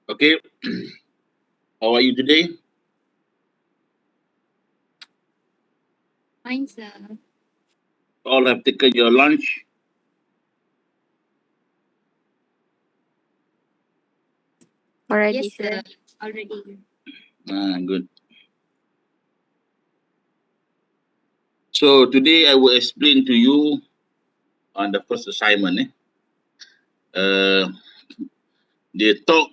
Okay, how are you today? Fine, sir. All have taken your lunch. Already, yes, sir. Already. Good. So today I will explain to you on the first assignment. Uh, the talk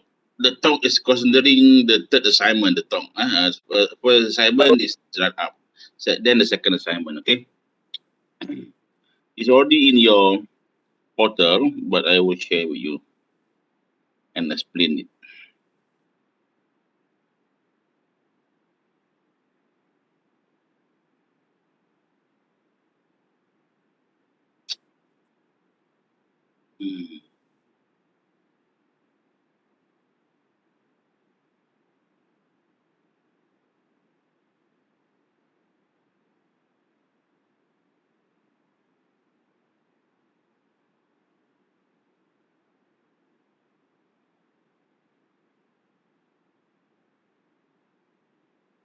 is considering the third assignment. The talk. First assignment is start up. Then the second assignment. Okay, it's already in your portal, but I will share with you and explain it. Mm.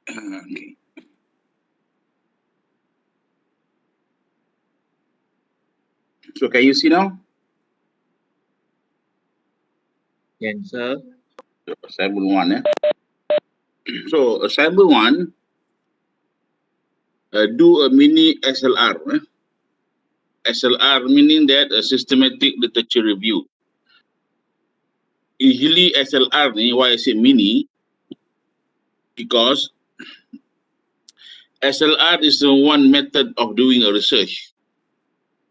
Okay. So can you see now? Yes, sir. Assignment one. So assignment one, do a mini SLR. SLR meaning that a systematic literature review. Usually SLR ni, why I say mini, because SLR is the one method of doing a research,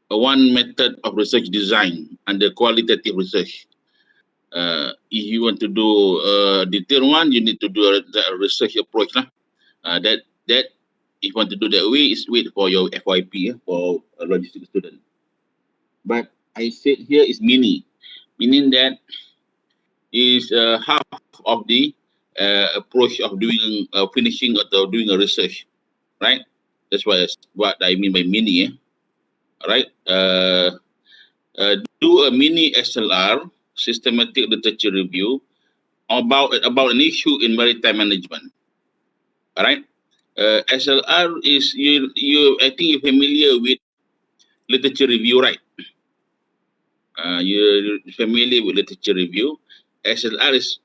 one method of research design under qualitative research. If you want to do a detailed one, you need to do a research approach lah. That if you want to do that way, is wait for your FYP for a logistics student. But I said here is mini, meaning that is half of the approach of doing finishing or doing a research, right? That's what I mean by mini. Right? Do a mini SLR, systematic literature review, about an issue in maritime management. All right? SLR is you. I think you're familiar with literature review, right? You're familiar with literature review. SLR is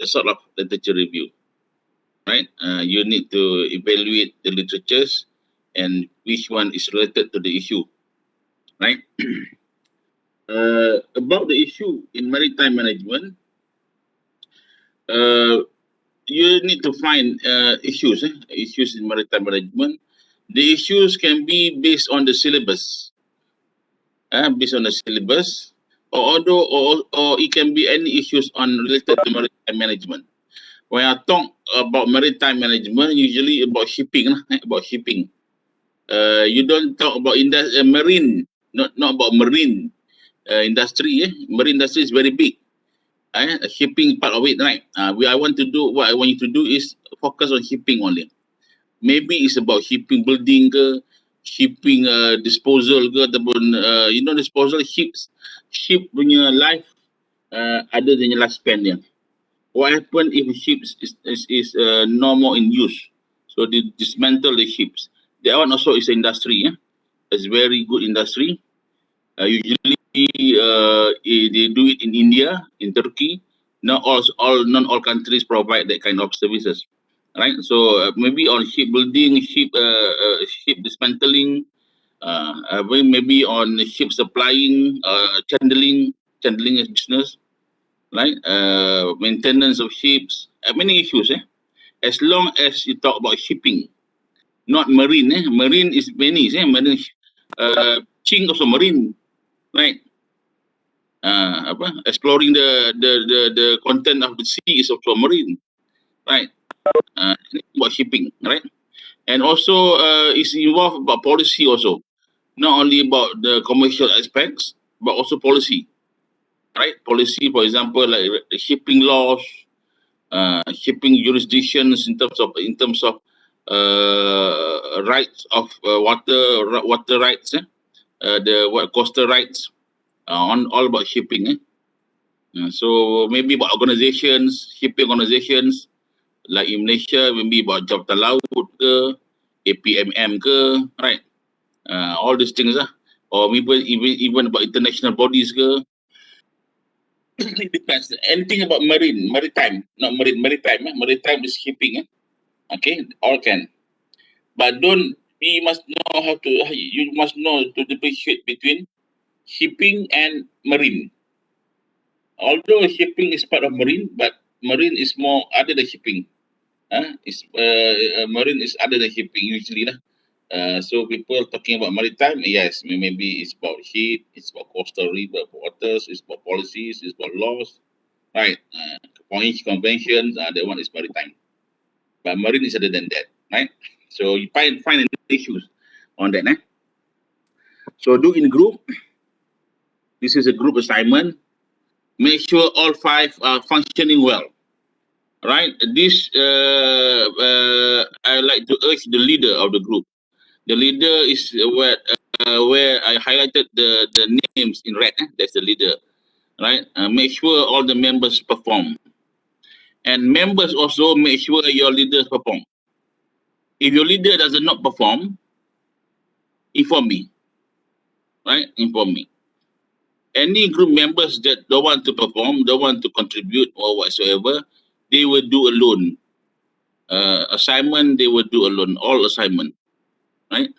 a sort of literature review, right? You need to evaluate the literatures and which one is related to the issue, right? About the issue in maritime management, uh, you need to find issues in maritime management. The issues can be based on the syllabus, or it can be any issues on related to maritime management. When I talk about maritime management, usually about shipping, about shipping. You don't talk about marine, not about marine industry. Marine industry is very big. Shipping part of it, right? What I want you to do is focus on shipping only. Maybe it's about shipping building ke, shipping disposal ke, ataupun disposal ship punya life ada dia lifespan dia. What happen if ships is no more in use? So they dismantle the ships. That one also is an industry. It's very good industry. Usually they do it in India, in Turkey. Not all countries provide that kind of services, right? So maybe on shipbuilding, ship dismantling, maybe on ship supplying, chandling is business, right? Maintenance of ships, many issues. As long as you talk about shipping, not marine. Marine is many. Marine, Ching also marine, right? Exploring the content of the sea is also marine, right? About shipping, right? And also it's involved about policy also, not only about the commercial aspects, but also policy, right? Policy, for example, like the shipping laws, shipping jurisdictions in terms of rights of water rights, the coastal rights, on all about shipping. So maybe about organizations, shipping organizations, like in Malaysia, maybe about Jabatan Laut ke, APMM ke, right? All these things lah. Or even about international bodies ke. It depends. Anything about maritime, not maritime. Maritime is shipping. Okay, all can. But we must know you must know to differentiate between shipping and marine. Although shipping is part of marine, but marine is more other than shipping. Marine is other than shipping usually lah. So people talking about maritime, yes, maybe it's about ship, it's about coastal river waters, it's about policies, it's about laws, right? Points, conventions, that one is maritime. But marine is other than that, right? So you find issues on that, eh? So do in group. This is a group assignment. Make sure all 5 are functioning well. Right? This I like to urge the leader of the group. The leader is where I highlighted the names in red. That's the leader, right? Make sure all the members perform, and members also make sure your leaders perform. If your leader does not perform, inform me, right? Inform me. Any group members that don't want to perform, don't want to contribute or whatsoever, they will do alone. Assignment they will do alone, all assignment, right?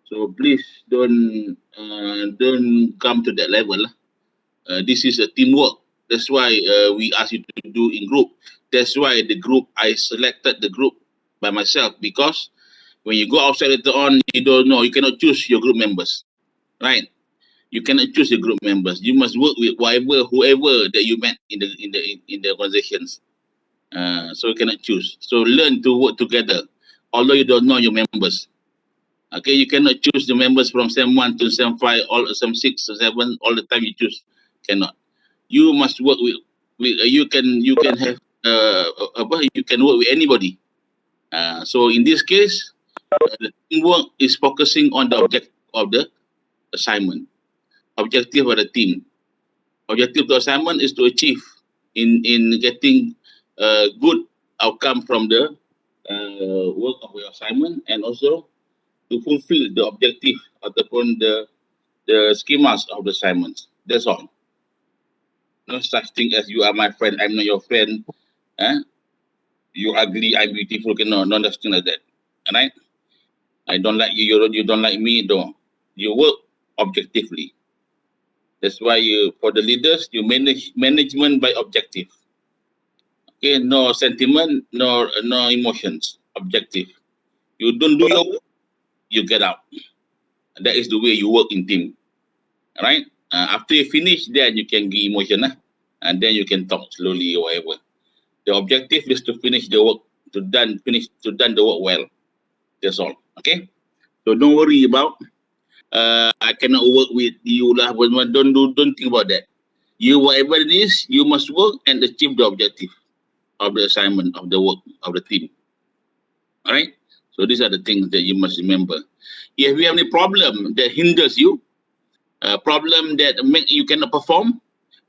So please don't come to that level. This is a teamwork. That's why we ask you to do in group. That's why I selected the group by myself, because when you go outside later on, you don't know, you cannot choose your group members, right? You cannot choose your group members. You must work with whoever that you met in the organizations. So you cannot choose. So learn to work together, although you don't know your members. Okay, you cannot choose the members from SEM 1 to SEM 5, all SEM 6 or 7 all the time you choose. Cannot. You must work with you can have you can work with anybody. So in this case, the teamwork is focusing on the objective of the assignment. Objective of the team. Objective of the assignment is to achieve in getting good outcome from the work of your assignment, and also to fulfill the objective ataupun the schemas of the assignments. That's all. No such thing as you are my friend, I'm not your friend. You ugly, I'm beautiful. No such thing like that. Alright? I don't like you, you don't like me. No. You work objectively. That's why for the leaders, you management by objective. Okay, no sentiment, no emotions. Objective. You don't do your work, you get out. That is the way you work in team. Right? After you finish, then you can give emotion, and then you can talk slowly or whatever. The objective is to finish the work, to done the work well. That's all. Okay? So don't worry about I cannot work with you lah. Don't think about that. You, whatever it is, you must work and achieve the objective of the assignment, of the work of the team. All right? So these are the things that you must remember. If you have any problem that hinders you, problem that make you cannot perform,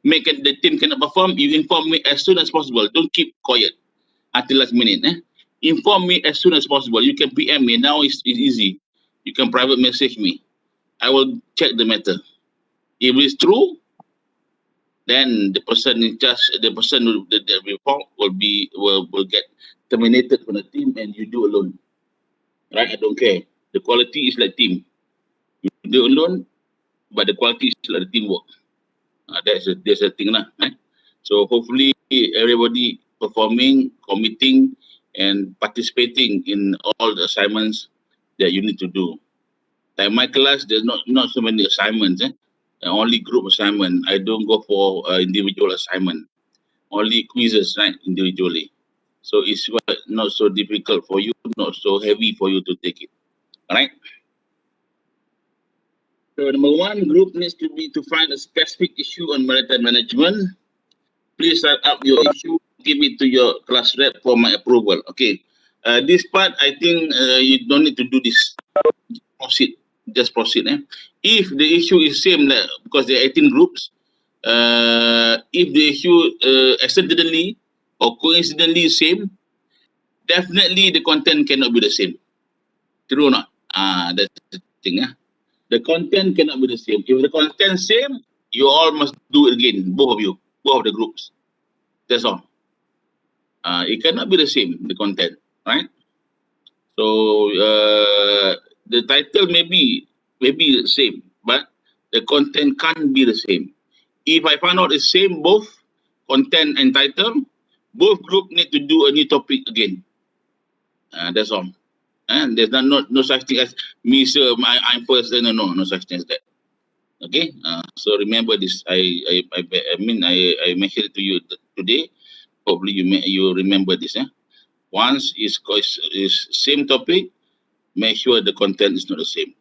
make it, the team cannot perform, you inform me as soon as possible. Don't keep quiet until last minute. Inform me as soon as possible. You can PM me. Now it's easy. You can private message me. I will check the matter. If it's true, then the person in charge, the person who did the report will get terminated from the team, and you do alone. Right? I don't care. The quality is like team. You do alone, but the quality is like the teamwork. That's a thing lah. So hopefully everybody performing, committing, and participating in all the assignments that you need to do. Like my class, there's not so many assignments. Only group assignment. I don't go for individual assignment. Only quizzes, right? Individually. So it's not so difficult for you, not so heavy for you to take it. All right. So number 1, group needs to find a specific issue on maritime management. Please write up your issue, give it to your class rep for my approval. Okay. This part, I think you don't need to do this. Proceed. Just proceed. If the issue is same, because there are 18 groups, If the issue accidentally or coincidentally same, definitely the content cannot be the same. True or not? That's the thing. The content cannot be the same. If the content same, you all must do it again, both of you, both of the groups. That's all. It cannot be the same, the content, right? So the title may be the same, but the content can't be the same. If I find out the same both content and title, both group need to do a new topic again. That's all. And there's no such thing as me, sir, I'm first. No such thing as that. Okay. So remember this. I mentioned it to you today. Hopefully you remember this. Once is same topic, make sure the content is not the same.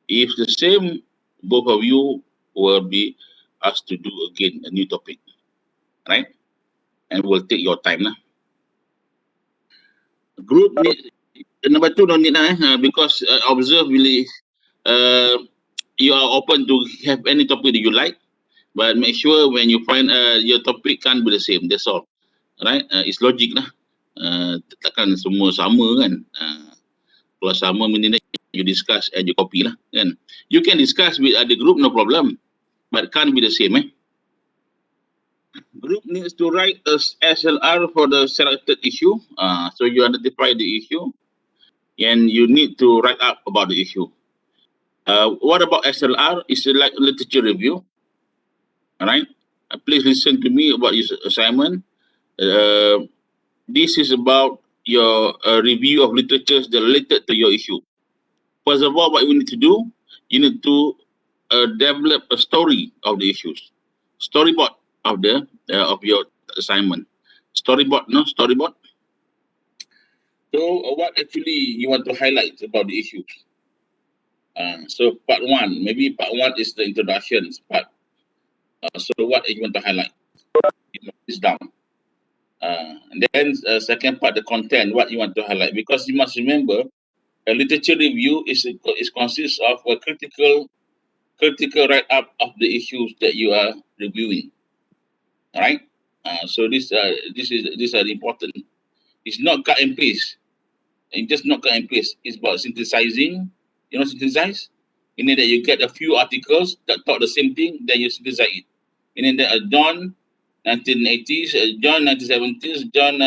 If the same, both of you will be asked to do again a new topic, right? And will take your time. Group need, number two, don't need because observe really, you are open to have any topic that you like, but make sure when you find your topic can't be the same. That's all, right? It's logic lah. Takkan semua sama kan. Kalau sama meaning you discuss and you copy lah kan. You can discuss with other group, no problem, but can't be the same. Group needs to write a SLR for the selected issue. So you identify the issue and you need to write up about the issue. What about SLR? It's like literature review. All right. Please listen to me about this assignment. This is about your review of literatures that related to your issue. First of all, what you need to do, you need to develop a story of the issues, storyboard of the of your assignment. Storyboard, no storyboard. So, what actually you want to highlight about the issues? So, part one, maybe part one is the introductions part. So, what you want to highlight? You mark this down. And then second part, the content, what you want to highlight, because you must remember, a literature review is consists of a critical write up of the issues that you are reviewing. All right. So these are important. It's not cut and paste. It's just not cut and paste. It's about synthesizing. You know, synthesize. Meaning that you get a few articles that talk the same thing, then you synthesize it. Meaning that John 1980s, John 1970s, John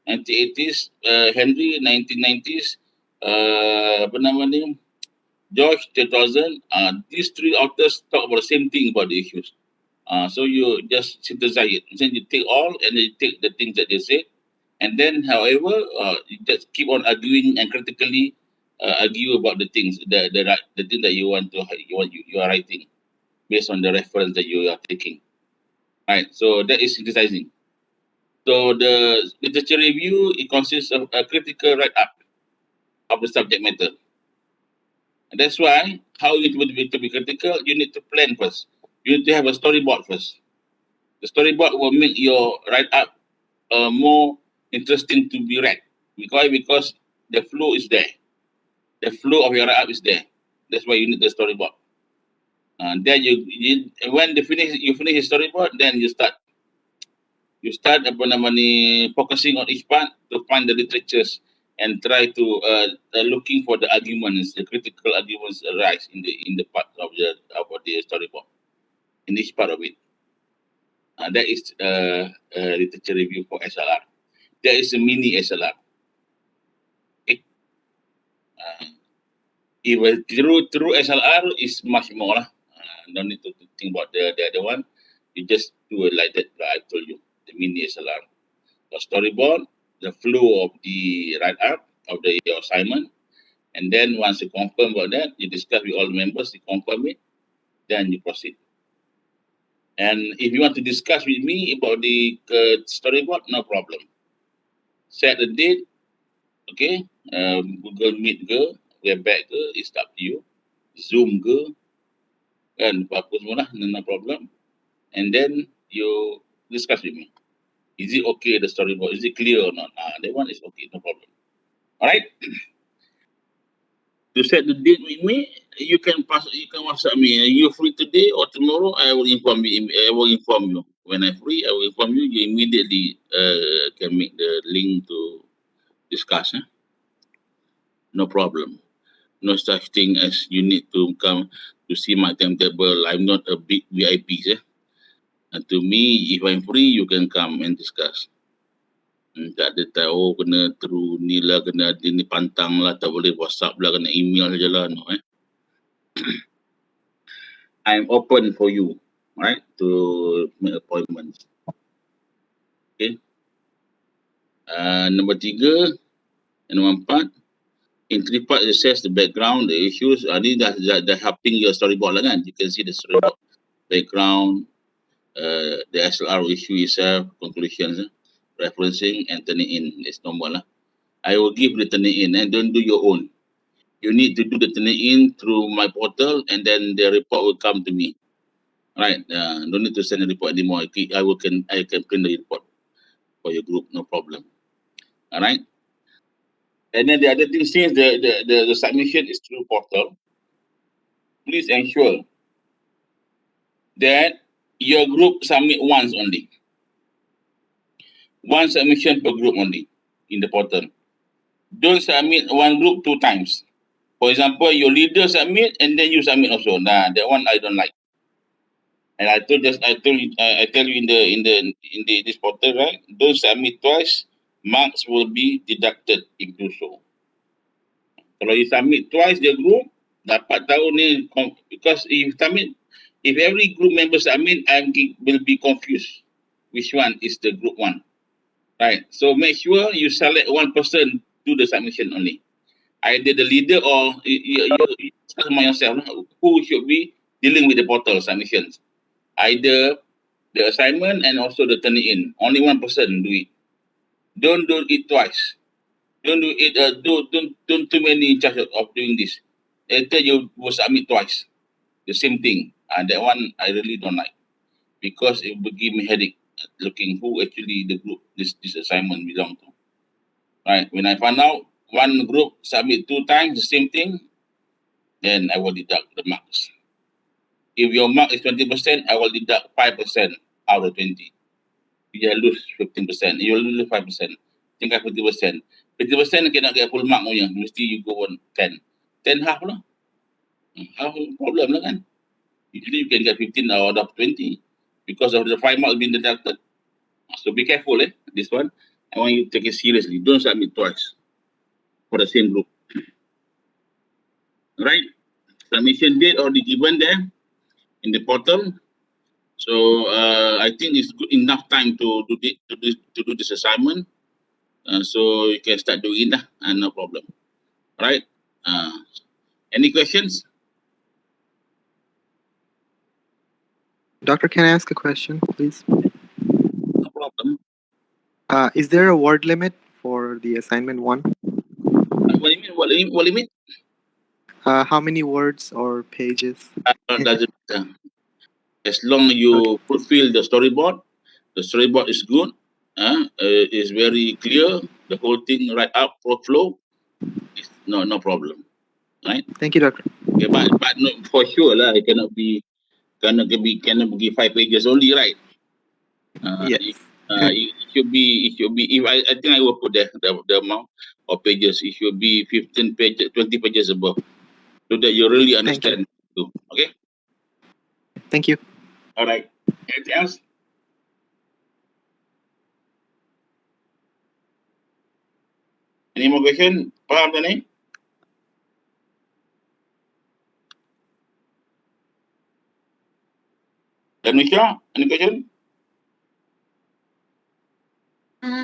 1980s, Henry 1990s, apa nama ni? George 2000. These three authors talk about the same thing about the issues. So you just synthesize it. Then you take all and then you take the things that they say. And then, however, you just keep on arguing and critically argue about the things, the thing that you are writing based on the reference that you are taking. Right. So that is synthesizing. So the literature review, it consists of a critical write-up of the subject matter. And that's why how it would be to be critical, you need to plan first. You need to have a storyboard first. The storyboard will make your write-up more interesting to be read. Because the flow is there. The flow of your write-up is there. That's why you need the storyboard. Then when you finish the storyboard, then you start focusing on each part to find the literatures and try to looking for the arguments, the critical arguments arise in the part of the storyboard, in each part of it. That is literature review for SLR. There is a mini SLR. Okay. If through SLR is much more lah. No need to think about the other one. You just do it like that. I told you the mini SLR. The storyboard, the flow of the write-up of your assignment, and then once you confirm about that, you discuss with all the members, you confirm it, then you proceed. And if you want to discuss with me about the storyboard, no problem. Set the date, okay? Google Meet ke, Webex ke, it's up to you. Zoom ke, kan, apa semua lah, no problem. And then you discuss with me. Is it okay, the storyboard? Is it clear or not? That one is okay, no problem. All right. To set the date with me, You can WhatsApp me. Are you free today or tomorrow? I will inform you. I will inform you. When I'm free, I will inform you. You immediately can make the link to discuss. No problem. No such thing as you need to come to see my timetable. I'm not a big VIP. And to me, if I'm free, you can come and discuss. Tak ada tahu kena through ni lah, kena ada ni pantang lah, tak boleh WhatsApp lah, kena email je lah. No, I'm open for you, right, to make appointments. Okay. Nombor 3 and nombor 4, in 3 parts assess the background, the issues. Ni dah helping your storyboard lah kan. You can see the storyboard, background, the SLR issue itself, conclusions, referencing and turning in. It's normal lah. I will give the turning in and don't do your own. You need to do the turning in through my portal and then the report will come to me. Right, don't need to send a report anymore. I can print the report for your group, no problem. All right. And then the other thing, since the submission is through portal, please ensure that your group submit once only. One submission per group only in the portal. Don't submit one group 2 times. For example, your leader submit and then you submit also. Nah, that one I don't like. And I tell you in this portal, right? Don't submit twice. Marks will be deducted if do so. Kalau you submit twice the group, dapat tahu ni, because if every group member submit, will be confused which one is the group one, right? So make sure you select one person do the submission only, either the leader or you among yourself who should be dealing with the portal submissions, either the assignment and also the turning in. Only one person do it. Don't do it twice. Don't do it. Don't too many in charge of doing this. Later you will submit twice the same thing. That one I really don't like, because it will give me headache looking who actually the group this assignment belong to. Right. When I find out one group submit 2 times the same thing, then I will deduct the marks. If your mark is 20%, I will deduct 5% out of 20. You lose 15%. You will lose 5%. Tinggal 50%. 50% cannot get full mark punya. Mesti you go on 10. 10 half lah. Half problem lah kan. Usually you can get 15 out of 20 because of the 5 marks being deducted. So be careful this one. I want you to take it seriously. Don't submit twice for the same group. Right? Submission date already given there in the portal. So I think it's good enough time to do this assignment. So you can start doing that, and no problem. Right? Any questions? Doctor, can I ask a question, please? No problem. Is there a word limit for the assignment 1? What do you mean? What do you mean? How many words or pages? Doesn't matter. As long as you fulfill the storyboard is good. Is very clear. The whole thing right up for flow. It's no problem. Right? Thank you, Doctor. Okay, but no, for sure lah. It cannot be 5 pages only, right? Yes. It should be. If I think I will put the amount of pages. It should be 15 pages, 20 pages above, so that you really understand. Okay. Thank you. All right. Anything else? Any more question? Faham tak ni? Danisha, any question?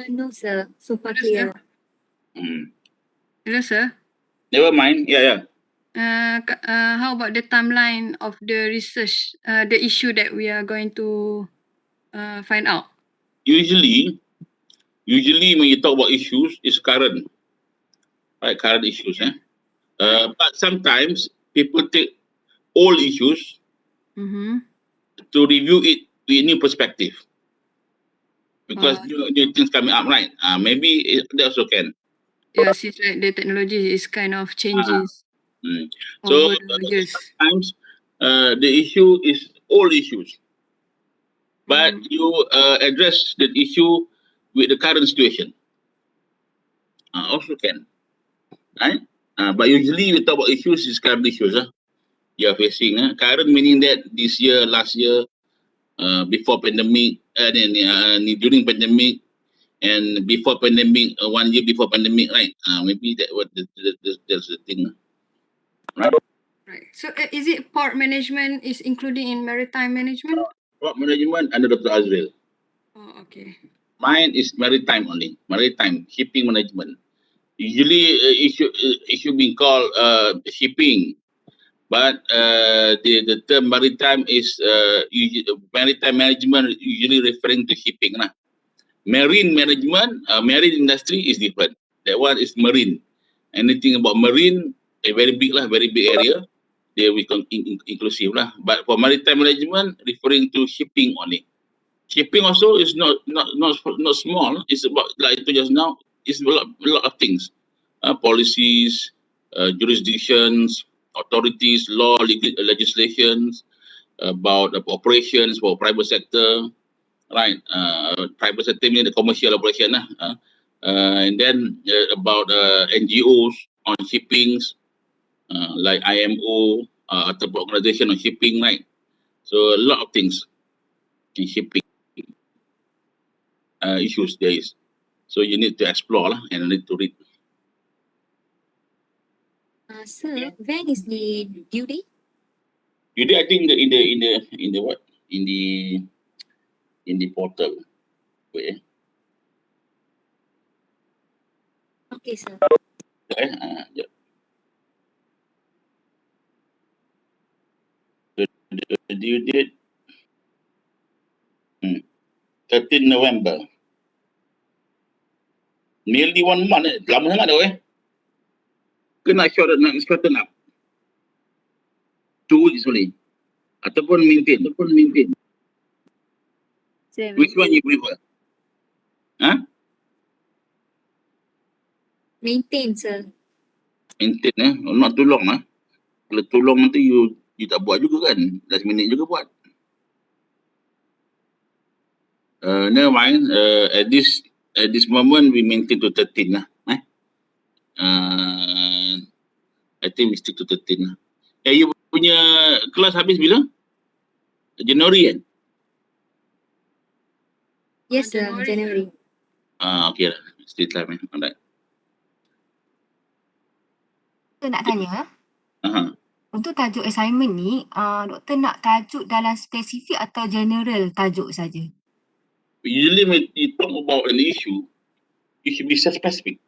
No, sir. So far clear. Hello, sir. Never mind. Yeah. How about the timeline of the research, the issue that we are going to find out? Usually when you talk about issues, it's current, right? Current issues, but sometimes people take old issues to review it with new perspective, because new things coming up, right? Maybe that also can. Yeah, since like the technology is kind of changes. So Over the years. sometimes the issue is all issues, but you address that issue with the current situation. Also can, right? But usually we talk about issues is current issues. You are facing current meaning that this year, last year, before pandemic, during pandemic, and before pandemic, 1 year before pandemic, right? Maybe that's the thing, right? Right. So is it port management is included in maritime management? Port management under Dr. Azril. Oh, okay. Mine is maritime only, maritime shipping management. Usually, it should be called shipping, but the term maritime is maritime management usually referring to shipping, lah. Marine management, marine industry is different. That one is marine. Anything about marine, a very big lah, very big area. They will inclusive lah. But for maritime management, referring to shipping only. Shipping also is not small. It's about, like I told just now, it's a lot of things. Policies, jurisdictions, authorities, law, legislations, about operations for private sector, right? Private sector meaning the commercial operation, and then about NGOs on shippings, like IMO, atau organization on shipping, right? So a lot of things in shipping issues there is. So you need to explore lah, and need to read. Sir, when is the due date? You did, I think, in the what? In the portal. Wait, Okay, sir. yeah. The due date 13 November. Nearly 1 month. Lama sangat dah, Kena shorten up. 2 weeks only. Ataupun maintain. Which one you prefer? Maintain, sir. Maintain, not too long, Kalau too long nanti you tak buat juga kan. Last minute juga buat. Never mind. At this moment, we maintain to 13 lah. I think we stick to 13 lah. You punya kelas habis bila? Januari kan? Yes, sir. January. Okay lah. Still time. Alright. Doktor nak tanya, Aha. untuk tajuk assignment ni, doktor nak tajuk dalam spesifik atau general tajuk saja? Usually when you talk about an issue, it should be specific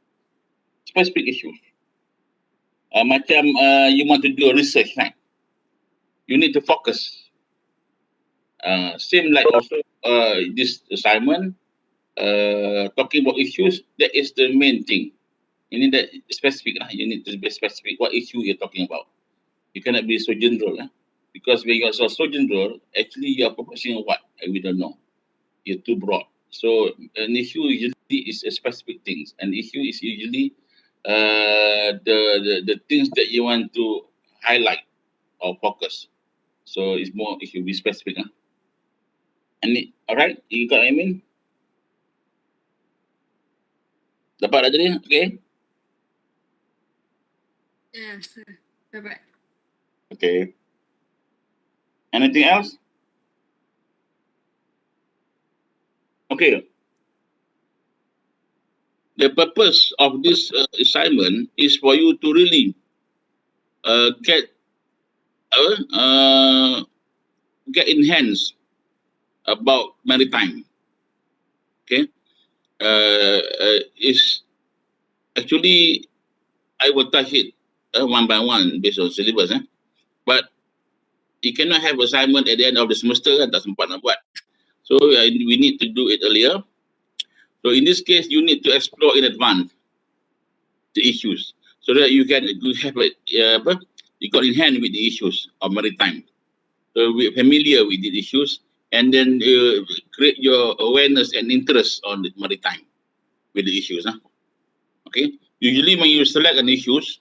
issue. Macam you want to do a research, right? You need to focus. Same like also this assignment, talking about issues, that is the main thing. You need that specific. You need to be specific what issue you're talking about. You cannot be so general. Because when you are so general, actually you are focusing on what? We don't know. You're too broad. So an issue usually is a specific things. An issue is usually the things that you want to highlight or focus. So it's more, it should be specific. Alright, you got what I mean? Dapat dah jadi? Okay. Yes, sir. Dapat. Okay. Anything else? Okay. The purpose of this assignment is for you to really get enhanced about maritime. Okay. Is actually I will touch it one by one based on syllabus. But you cannot have assignment at the end of the semester, tak sempat nak buat. So we need to do it earlier. So in this case, you need to explore in advance the issues so that you have you got in hand with the issues of maritime. So we're familiar with the issues, and then create your awareness and interest on the maritime with the issues. Okay. Usually when you select an issues,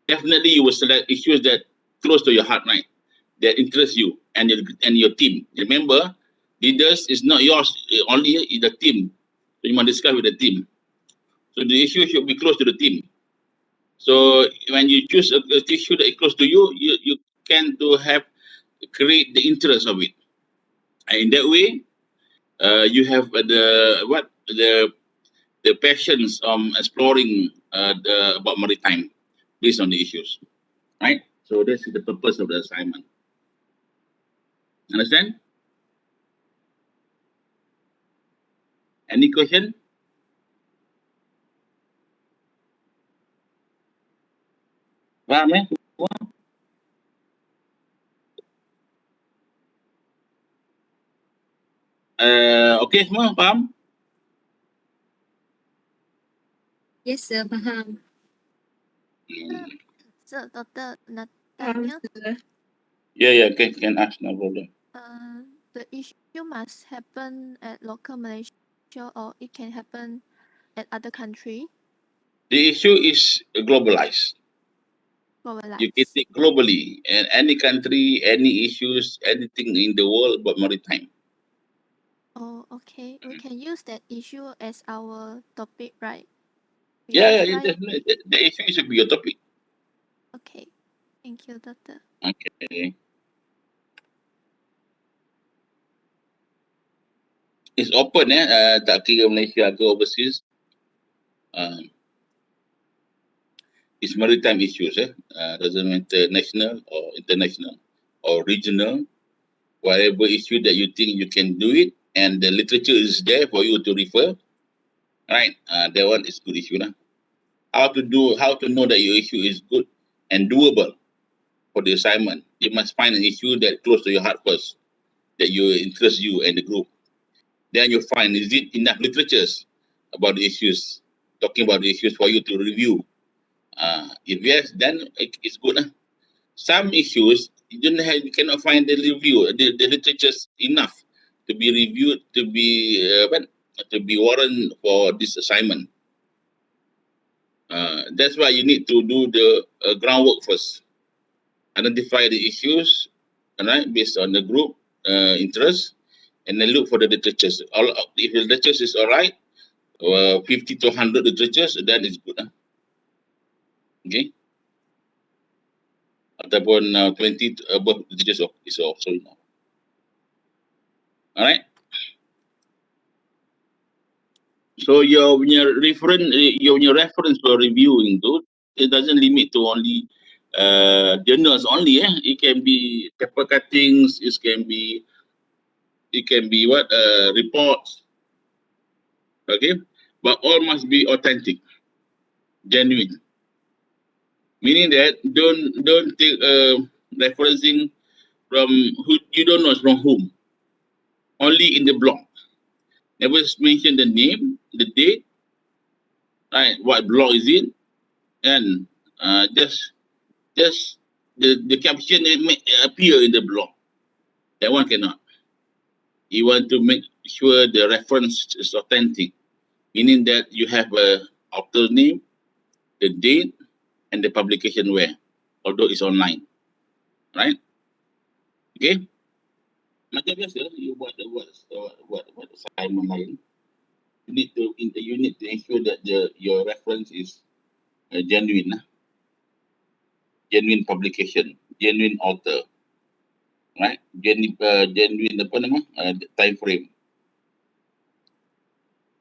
definitely you will select issues that close to your heart, right? That interest you and your team. Remember, leaders is not yours only, is the team. So you must discuss with the team. So the issue should be close to the team. So when you choose a issue that is close to you, you can to have create the interest of it. And in that way, you have the passions exploring about maritime based on the issues, right? So this is the purpose of the assignment. Understand? Any question? Faham eh? Okay semua faham? Yes, sir. Faham. Hmm. So, Dr. Faham, Nathaniel, sir. Yeah, can ask, no problem. the issue must happen at local Malaysia or it can happen at other country, The issue is globalized. You can globalized. take globally, and any country, any issues, anything in the world about maritime. Oh, okay. We can use that issue as our topic, right? We Yeah, should try. definitely. The issue should be your topic. Okay. Thank you, Doctor. Okay. It's open, tak kira Malaysia ke overseas. It's maritime issues, doesn't matter national or international or regional. Whatever issue that you think you can do it, and the literature is there for you to refer, right? That one is good issue, lah. How to know that your issue is good and doable for the assignment. You must find an issue that close to your heart first, that you interest you and the group. Then you find, is it enough literatures about the issues, talking about the issues for you to review. If yes, then it's good. Some issues you cannot find the review, the literatures enough to be reviewed, to be warrant for this assignment. That's why you need to do the groundwork first. Identify the issues, right, based on the group interest, and then look for the literatures. If the literatures is all right, 50 to 100 literatures, then it's good. Okay. Ataupun 20 above literatures is also enough. All right. So your reference for reviewing though, it doesn't limit to only journals only. It can be paper cuttings. It can be reports. Okay, but all must be authentic, genuine. Meaning that don't take referencing from who you don't know from whom. Only in the blog. Never mention the name, the date, right? What blog is it, and just the caption may appear in the blog. That one cannot. You want to make sure the reference is authentic, meaning that you have a author name, the date, and the publication where, although it's online, right? Okay. Macam biasa, you buat assignment lain. You need to ensure that your reference is genuine, genuine publication, genuine author, right? Genuine apa nama? Time frame.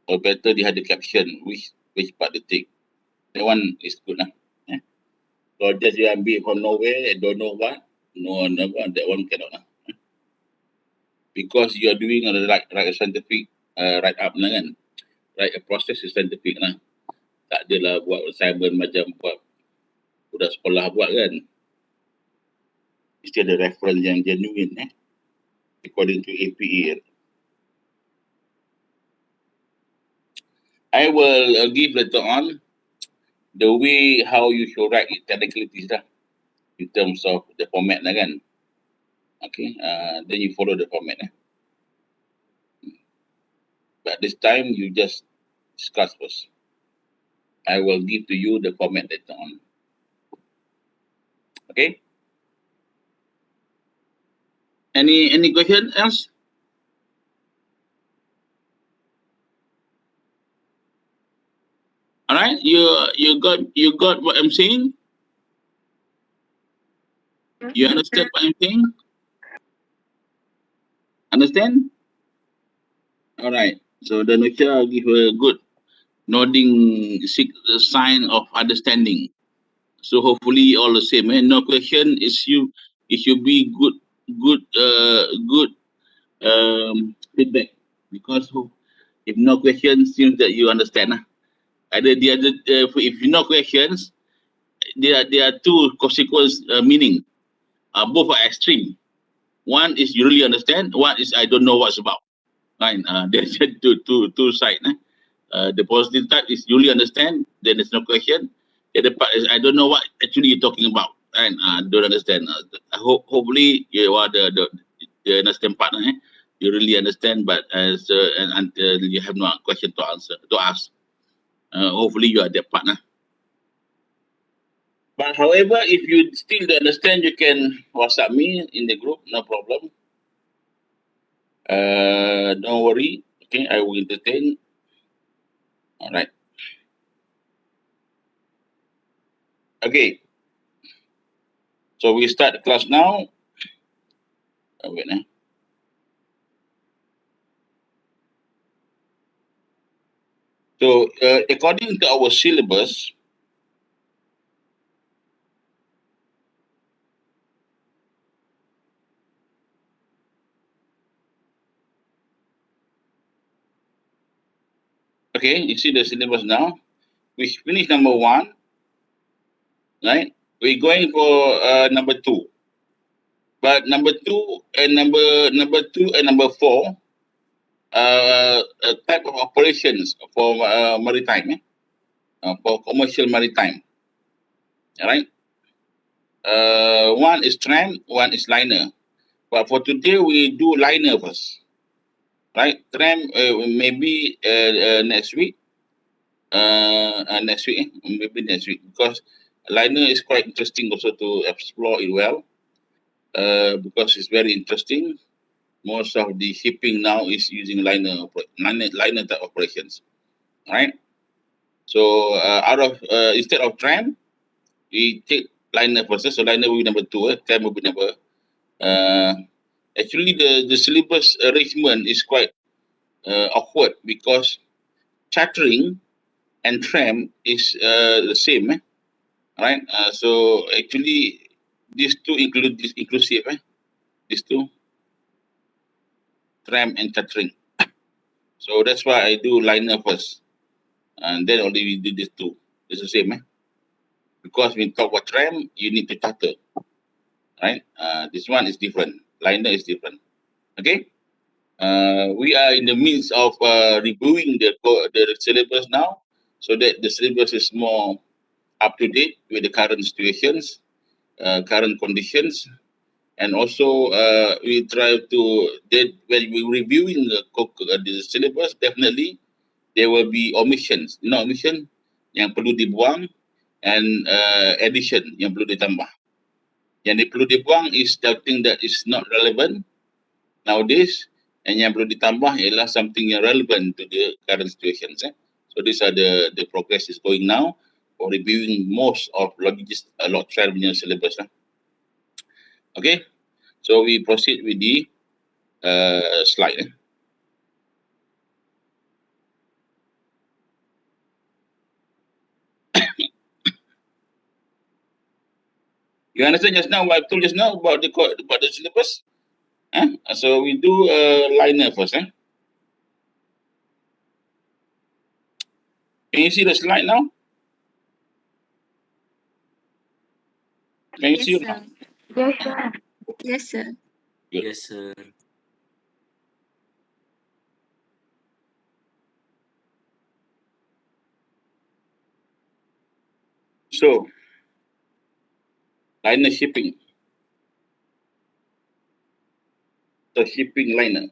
Or better dia ada caption which part they take. That one is good lah. Kalau just you ambil from nowhere and don't know what, that one cannot lah. Because you are doing a right scientific write up lah kan. Right, a process is scientific lah. Tak adalah buat assignment macam buat budak sekolah buat kan. Mesti ada reference yang genuine according to APA. I will give later on the way how you should write it technicalities lah, in terms of the format lah kan. Okay, then you follow the format. But this time you just discuss first. I will give to you the format later on. Okay. Any question else? All right, you got what I'm saying? You understand what I'm saying? Understand? All right. So the Nucha give a good nodding sign of understanding. So hopefully all the same. No question. It should be good feedback, because if no questions, seems that you understand. Either the other, if no questions, there are two consequence meaning. Both are extreme. One is you really understand. One is I don't know what's about. Right? There's two sides. The positive type is you really understand. Then there's no question. The other part is I don't know what actually you're talking about. And don't understand. Hopefully you are the understand partner. You really understand, but and until you have no question to answer to ask. Hopefully you are that partner. But however, if you still don't understand, you can WhatsApp me in the group, no problem. Don't worry. Okay, I will entertain. All right. Okay. So we start the class now. Wait, So according to our syllabus, okay, you see the syllabus now. We finish number 1, right? We're going for number 2. But number 2 and number 4, type of operations for maritime, for commercial maritime. All right. One is tram, one is liner. But for today, we do liner first, right? Tram maybe next week. Next week, maybe next week, because liner is quite interesting also to explore it well. Because it's very interesting. Most of the shipping now is using liner type operations, right? So out of instead of tram, we take liner first. So liner will be number 2. Tram will be number. Actually, the syllabus arrangement is quite awkward, because chartering and tram is the same, right? So actually, these two inclusive, these two, tram and chartering. So that's why I do liner first, and then only we do these two. It's the same, because when talk about tram, you need to charter, right? This one is different. Liner is different. Okay. We are in the midst of reviewing the syllabus now, so that the syllabus is more up to date with the current situations, current conditions, and also we try to when we reviewing the syllabus, definitely there will be omissions, omission yang perlu dibuang, and addition yang perlu ditambah. Yang perlu dibuang is the thing that is not relevant nowadays, and yang perlu ditambah ialah something yang relevant to the current situations. So these are the progress is going now for reviewing most of logistics punya syllabus. Okay, so we proceed with the slide. You understand just now what I told just now about the syllabus? So we do liner first. Can you see the slide now? Can you Yes, see it sir. now? Yes, sir. Yes, sir. Good. Yes, sir. So liner shipping. The shipping liner.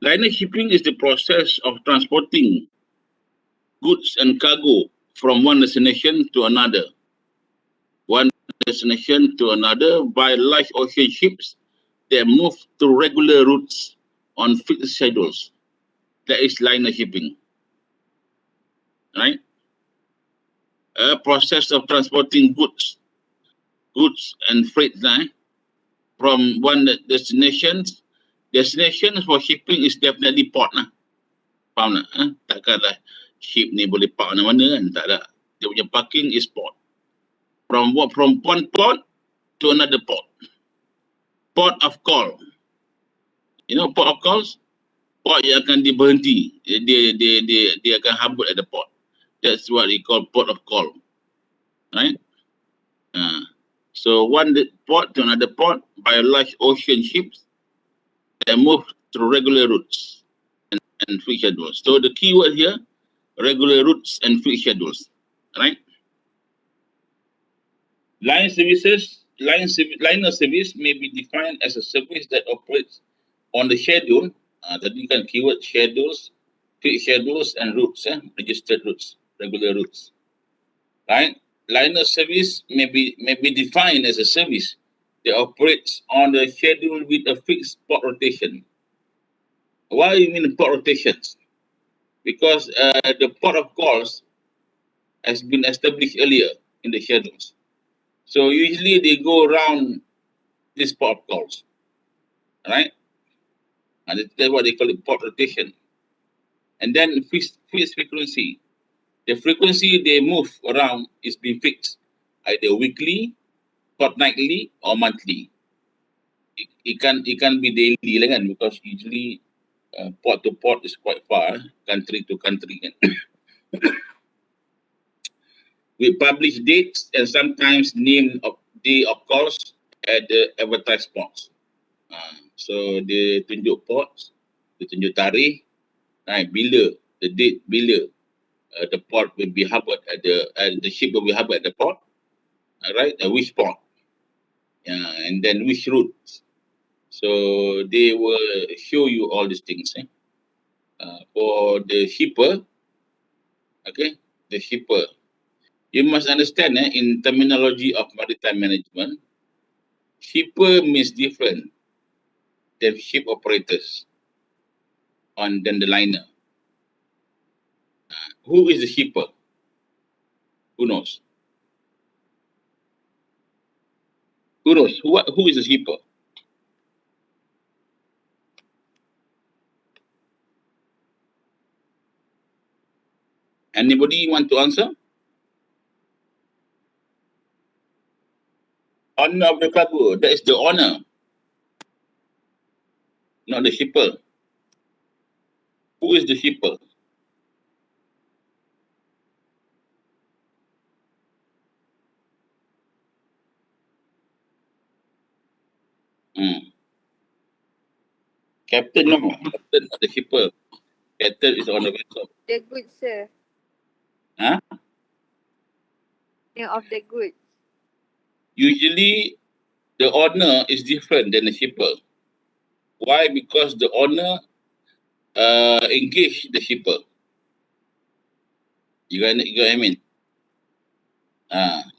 Liner shipping is the process of transporting goods and cargo from one destination to another destination to another by large ocean ships that move to regular routes on fixed schedules. That is liner shipping, right? A process of transporting goods and freight from one destination. Destination for shipping is definitely port lah. Faham tak? Takkanlah ship ni boleh park mana-mana kan? Tak ada. Dia punya parking is port. From one port to another port. Port of call. You know port of calls? Port yang akan diberhenti. Dia akan habut at the port. That's what we call port of call. Right? So one port to another port by large ocean ships that move through regular routes and fixed schedules. So the key word here, regular routes and fixed schedules. Right? Liner service may be defined as a service that operates on the schedule. Tadi kan keyword schedules, fixed schedules and routes, registered routes, regular routes. Right? Liner service may be defined as a service that operates on the schedule with a fixed port rotation. Why do you mean port rotations? Because the port of calls has been established earlier in the schedules. So usually they go around this port of calls, right? And that's what they call it, port rotation. And then fixed frequency. The frequency they move around is being fixed, either weekly, fortnightly, or monthly. It can be daily lah kan, because usually port to port is quite far, country to country kan. We publish dates and sometimes name of day of calls at the advertised ports. So dia tunjuk ports, dia tunjuk tarikh, bila, the date, bila the port will be harbored at the ship will be harbored at the port, right? Which port, and then which routes. So they will show you all these things. For the shipper, okay, the shipper, you must understand in terminology of maritime management, shipper means different than ship operators than the liner. Who is the shipper? Who knows? Who knows? Who is the shipper? Anybody want to answer? Owner of the cargo. That is the owner, not the shipper. Who is the shipper? Captain, no. Captain, not the shipper. Captain is on the vessel. The goods, sir. Huh? Of the goods. Usually, the owner is different than the shipper. Why? Because the owner engage the shipper. You got what I mean?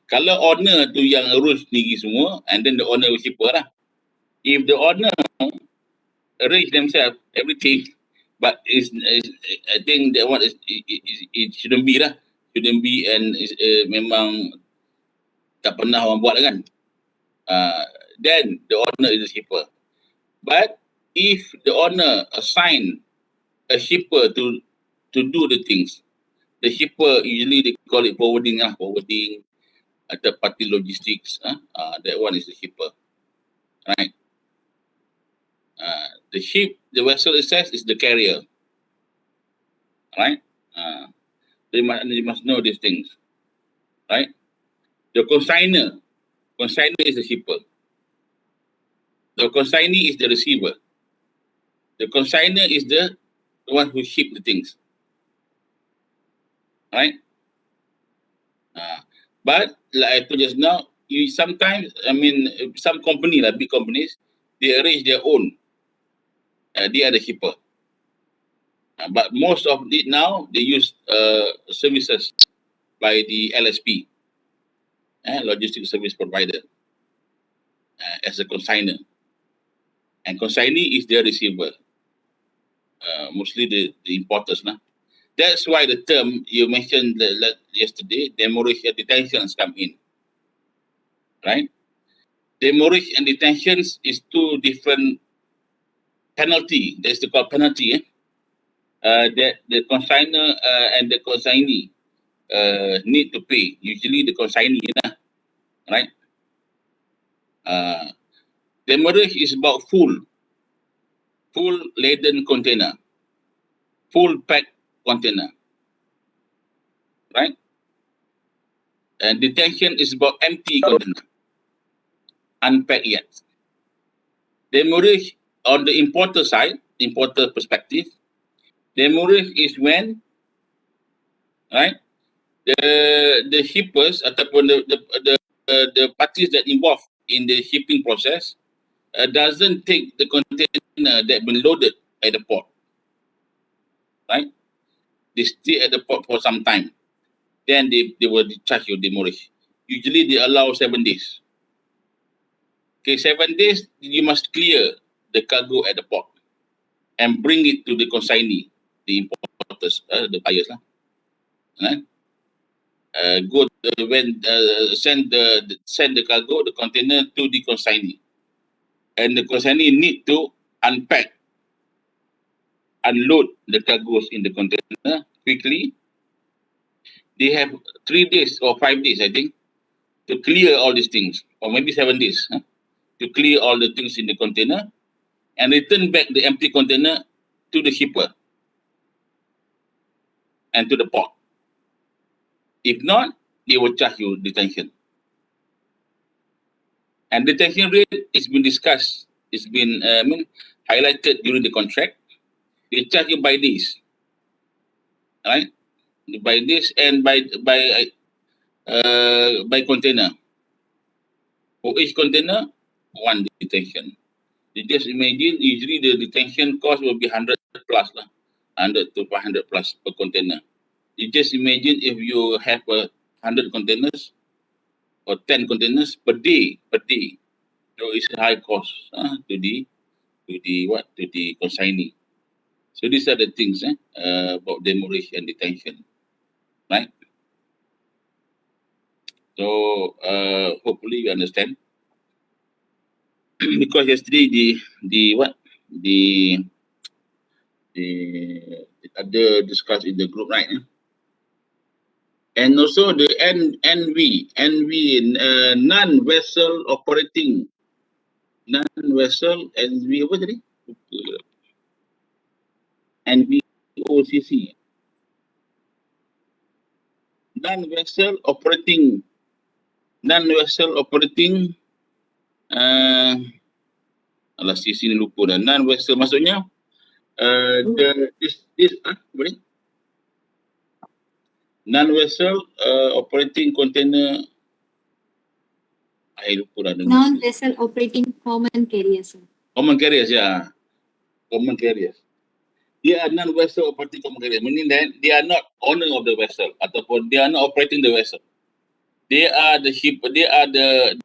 Kalau owner tu yang urus sendiri semua, and then the owner will shipper lah. If the owner arrange themselves everything, but I think that one it shouldn't be lah. Shouldn't be, and memang tak pernah orang buat kan. Then the owner is the shipper. But if the owner assign a shipper to do the things, the shipper usually they call it forwarding, third party logistics. That one is the shipper, right? The vessel itself is the carrier, right? They must know these things, right? The consignor is the shipper. The consignee is the receiver. The consignor is the one who ship the things, right? But like I told just now, sometimes, some company, like big companies, they arrange their own. They are the shipper. But most of it now, they use services by the LSP. logistic service provider as a consignor. And consignee is their receiver, mostly the importers. That's why the term you mentioned yesterday, demurrage and detentions come in, right? Demurrage and detentions is two different penalty. That's the called penalty. That the consignor and the consignee need to pay. Usually the consignee, right? Demurrage is about full laden container, full packed container, right? And detention is about empty container, unpacked yet. Demurrage on the importer side, importer perspective, demurrage is when, right, the shippers ataupun the parties that involved in the shipping process doesn't take the container that been loaded at the port, right? They stay at the port for some time. Then they will charge you demurrage. Usually they allow 7 days. Okay, 7 days, you must clear the cargo at the port and bring it to the consignee, the importers, the buyers. Right? Send the cargo, the container to the consignee. And the consignee need to unpack, unload the cargoes in the container quickly. They have 3 days or 5 days, I think, to clear all these things, or maybe 7 days, to clear all the things in the container and return back the empty container to the shipper and to the port. If not, they will charge you detention. And detention rate has been discussed, it's been highlighted during the contract. They charge you by days, right? By days and by container. For each container, one detention. You just imagine, usually the detention cost will be 100 plus, 100 to 500 plus per container. You just imagine if you have 100 containers or 10 containers per day. So it's a high cost to the consignee. So these are the things about demurrage and detention, right? So hopefully you understand. Because yesterday the other discussed in the group, right? And also the NV non-vessel operating, non-vessel NV apa tadi? NVOCC, non-vessel operating alah CC ni lupa dah. Non-vessel maksudnya boleh? Non-vessel operating container, I lupa dah. Non-vessel operating common carriers. Common carriers, yeah. Common carriers. They are non-vessel operating common carriers, meaning that they are not owner of the vessel ataupun they are not operating the vessel. They are the ship. They are the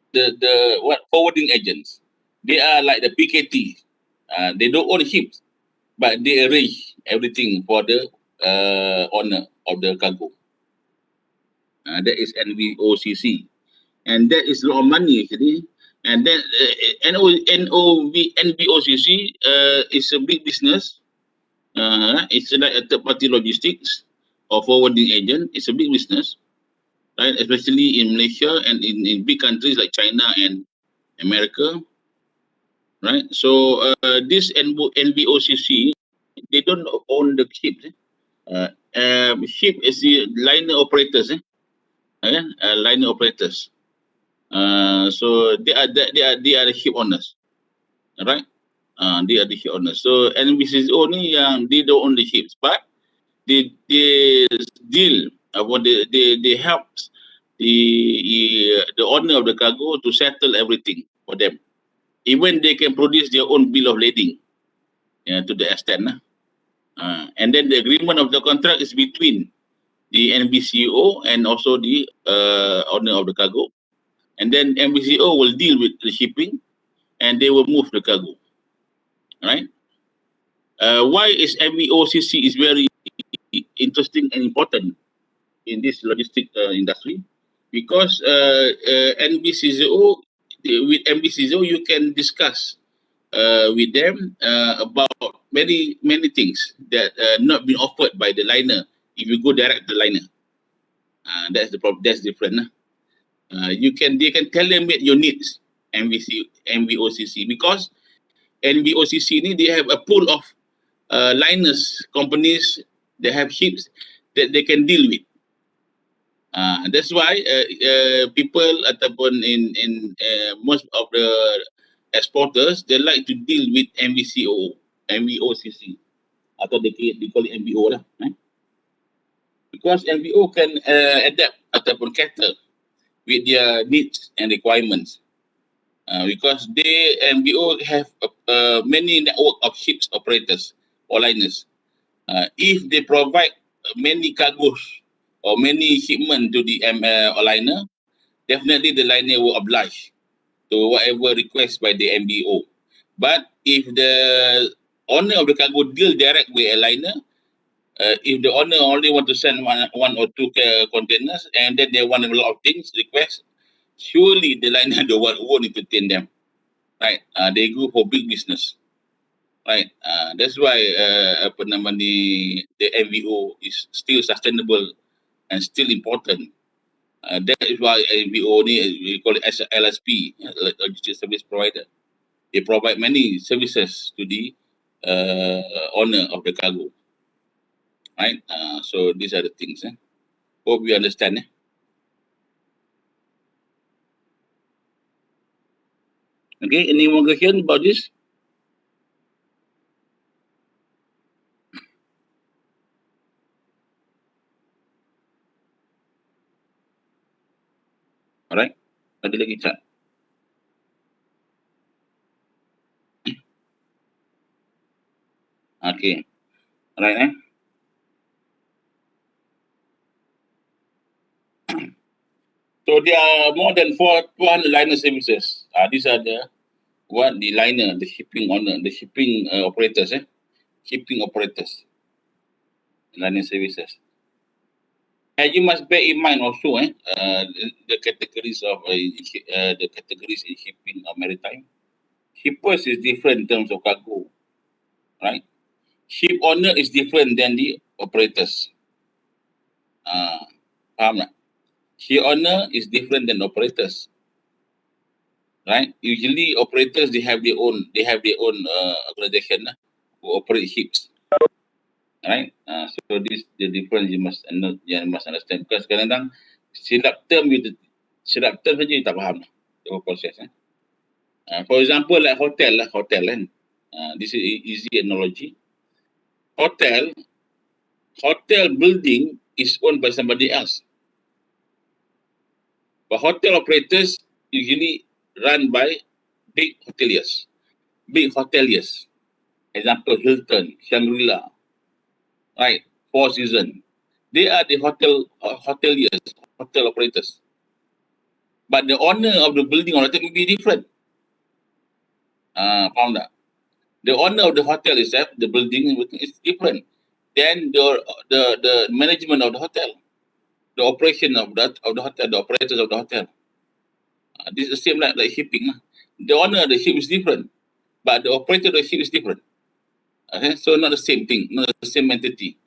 forwarding agents. They are like the PKT. They don't own ships, but they arrange everything for the owner of the cargo. That is NVOCC, and that is a lot of money actually. And then NVOCC is a big business. It's like a third-party logistics or forwarding agent. It's a big business, right? Especially in Malaysia and in big countries like China and America, right? So this NVOCC, they don't own the ships. Ship is the liner operators. Liner operators. So they are the ship owners, right? They are the ship owners. So NVOCC only they don't own the ships, but they deal about they help the owner of the cargo to settle everything for them. Even they can produce their own bill of lading, to the extent. And then the agreement of the contract is between the NBCO and also the owner of the cargo. and then MVCO will deal with the shipping, and they will move the cargo. Right? Why is MVOCC is very interesting and important in this logistic industry? Because NBCZO, with MBCZO, you can discuss with them about many things that not been offered by the liner. If you go direct to the liner, that's the problem. That's different. They can tailor-made your needs, MVOCC, because NVOCC ni they have a pool of liners, companies that have ships that they can deal with. That's why people ataupun in most of the exporters, they like to deal with MVOCC, atau they call it MVO lah. Because MVO can adapt ataupun cater with their needs and requirements. Because MVO have many network of ships operators or liners. If they provide many cargoes or many shipment to the liner, definitely the liner will oblige to whatever request by the MBO. But if the owner of the cargo deal direct with a liner, if the owner only want to send one or two containers and then they want a lot of things request, surely the liner won't entertain them. Right? They go for big business. Right? That's why the MVO is still sustainable and still important. That is why MVO we call it as a LSP, logistics service provider. They provide many services to the owner of the cargo. Right? So these are the things. Hope you understand. Okay, any more question about this? Alright. Ada lagi chat? Okay. Alright. So there are more than 400 liner services. These are the liner, the shipping owner, the shipping operators, shipping operators, liner services. And you must bear in mind also, the categories of the categories in shipping or maritime. Shippers is different in terms of cargo, right? Ship owner is different than the operators. Faham tak? Ship owner is different than operators, right? Usually operators they have their own organization who operate ships, right? So this the difference you must understand, because kadang-kadang silap term saja you tak faham the proses. For example, like hotel kan. This is easy analogy. Hotel building is owned by somebody else. But hotel operators usually run by big hoteliers. Example, Hilton, Shangri-La, right? Four Seasons. They are the hoteliers, hotel operators. But the owner of the building or hotel may be different. Faham tak? The owner of the hotel itself, the building is different. Then the management of the hotel, the operation of the hotel, the operators of the hotel. This is the same like shipping. The owner of the ship is different, but the operator of the ship is different. Okay, so not the same thing, not the same entity.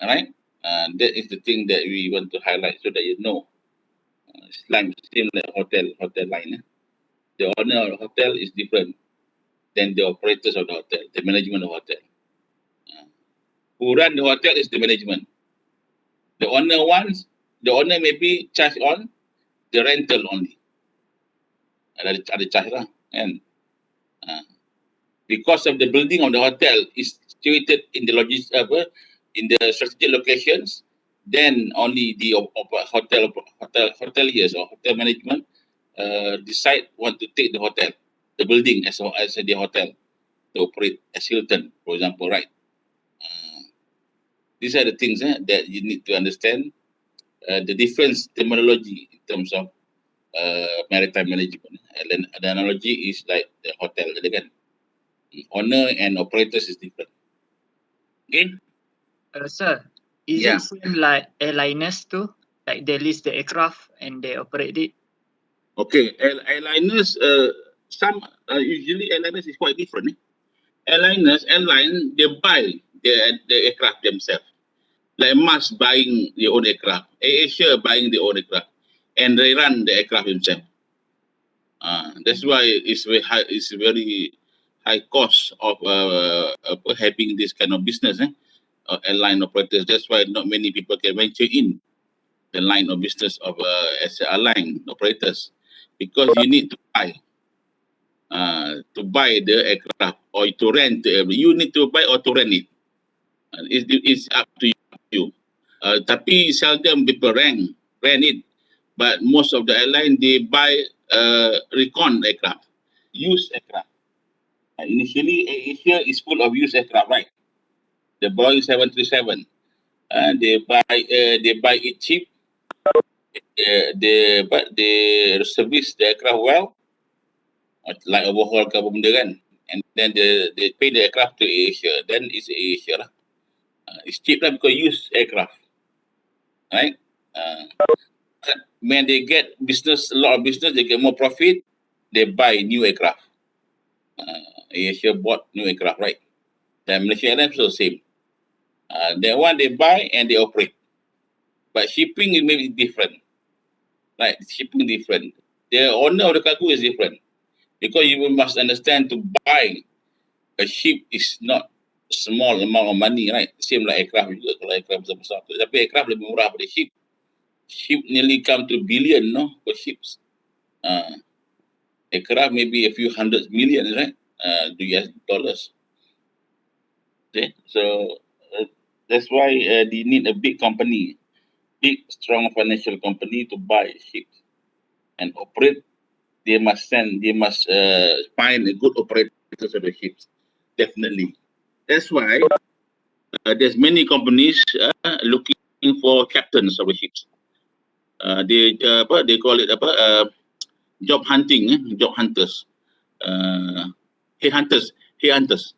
All right, that is the thing that we want to highlight so that you know. It's like same like hotel line. The owner of the hotel is different than the operators of the hotel, the management of the hotel. Who run the hotel is the management. The owner may be charged on the rental only. Ada charge lah, kan? Because of the building of the hotel is situated in the in the strategic locations, then only the hoteliers or hotel management decide want to take the hotel, the building as the hotel to operate as Hilton, for example, right? These are the things that you need to understand the difference terminology in terms of maritime management. And then the analogy is like the hotel, kan? Owner and operators is different. Okay? Sir, is Yeah. it same like airliners too? Like they lease the aircraft and they operate it? Okay, airliners, some usually airliners is quite different. Airline, they buy the aircraft themselves. Like Mars buying their own aircraft, AirAsia buying their own aircraft, and they run the aircraft themselves. That's why it's very high. It's very high cost of having this kind of business. Airline operators. That's why not many people can venture in the line of business of as airline operators, because you need to buy the aircraft or to rent. You need to buy or to rent it. It's up to you. Tapi seldom people rent it. But most of the airline, they buy recon aircraft, used aircraft. Initially, Asia is full of used aircraft, right? The Boeing 737. They buy it cheap. They service the aircraft well, like overhaul ke apa benda kan. And then they pay the aircraft to Asia. Then it's Asia lah. It's cheap lah because used aircraft, right? When they get business, a lot of business, they get more profit. They buy new aircraft. Asia bought new aircraft, right? Then Malaysia Airlines also same. That one they buy and they operate. But shipping is maybe different. Right? Shipping different. The owner of the cargo is different. Because you must understand, to buy a ship is not small amount of money, right? Same like aircraft juga. Kalau aircraft besar-besar. Tapi aircraft lebih murah pada ship. Ship nearly come to billion, no? For ships. Aircraft maybe a few hundred million, right? US dollars. Okay, so that's why they need a big company, big strong financial company to buy ships and operate. They must find a good operators of the ships. Definitely. That's why there's many companies looking for captains of the ships. They call it job hunting, job hunters, headhunters.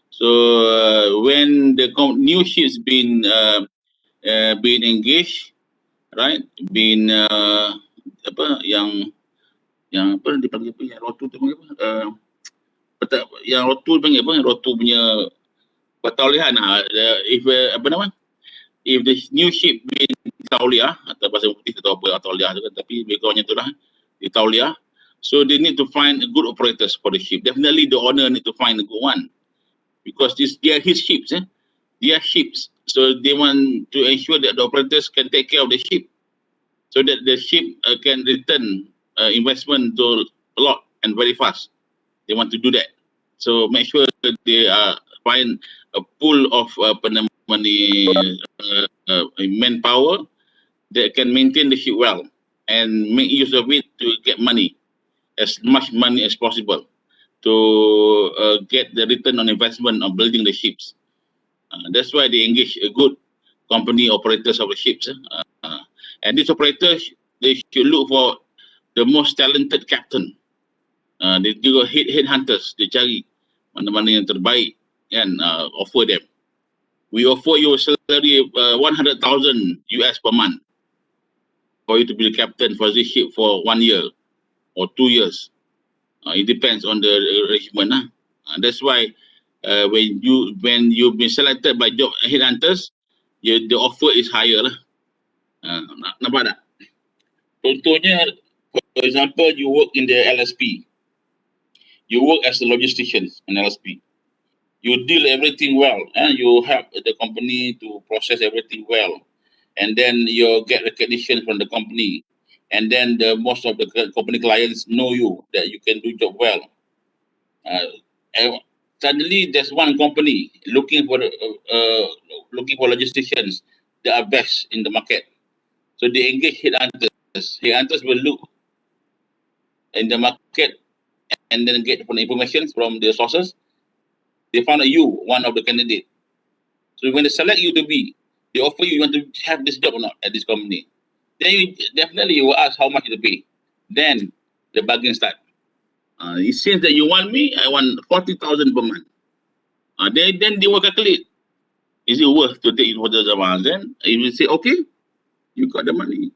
So when the new ships been engaged, right? Been yang apa dipanggil apa yang rotu tu panggil apa? Yang rotu panggil apa? Yang rotu punya pertaulian. If apa nama? If the new ship been tauliah atau bahasa putih atau apa tauliah tu kan, tapi backgroundnya tu lah di tauliah. So they need to find good operators for the ship. Definitely the owner need to find a good one, because they are his ships. They are ships. So they want to ensure that the operators can take care of the ship, so that the ship can return investment to a lot and very fast. They want to do that. So make sure that they find a pool of manpower that can maintain the ship well and make use of it to get money, as much money as possible, to get the return on investment of building the ships. That's why they engage a good company operators of the ships. And these operators, they should look for the most talented captain. They juga headhunters, they cari mana-mana yang terbaik and offer them. We offer you a salary of 100,000 US per month for you to be the captain for this ship for 1 year or 2 years. It depends on the arrangement. That's why when you've been selected by job headhunters, the offer is higher lah. Nampak tak? Contohnya, for example, you work in the LSP. You work as a logistician in LSP. You deal everything well, and you help the company to process everything well, and then you get recognition from the company, and then most of the company clients know you that you can do job well. And suddenly, there's one company looking for logisticians that are best in the market. So they engage headhunters. Headhunters will look in the market and then get information from the sources. They found out you one of the candidates. So when they select you to be, they offer you want to have this job or not at this company. Then you will ask how much to pay. Then the bargain start. It seems that you want me, I want 40,000 per month. Then they will calculate. Is it worth to take it for the Zaman? Then if you say, okay, you got the money,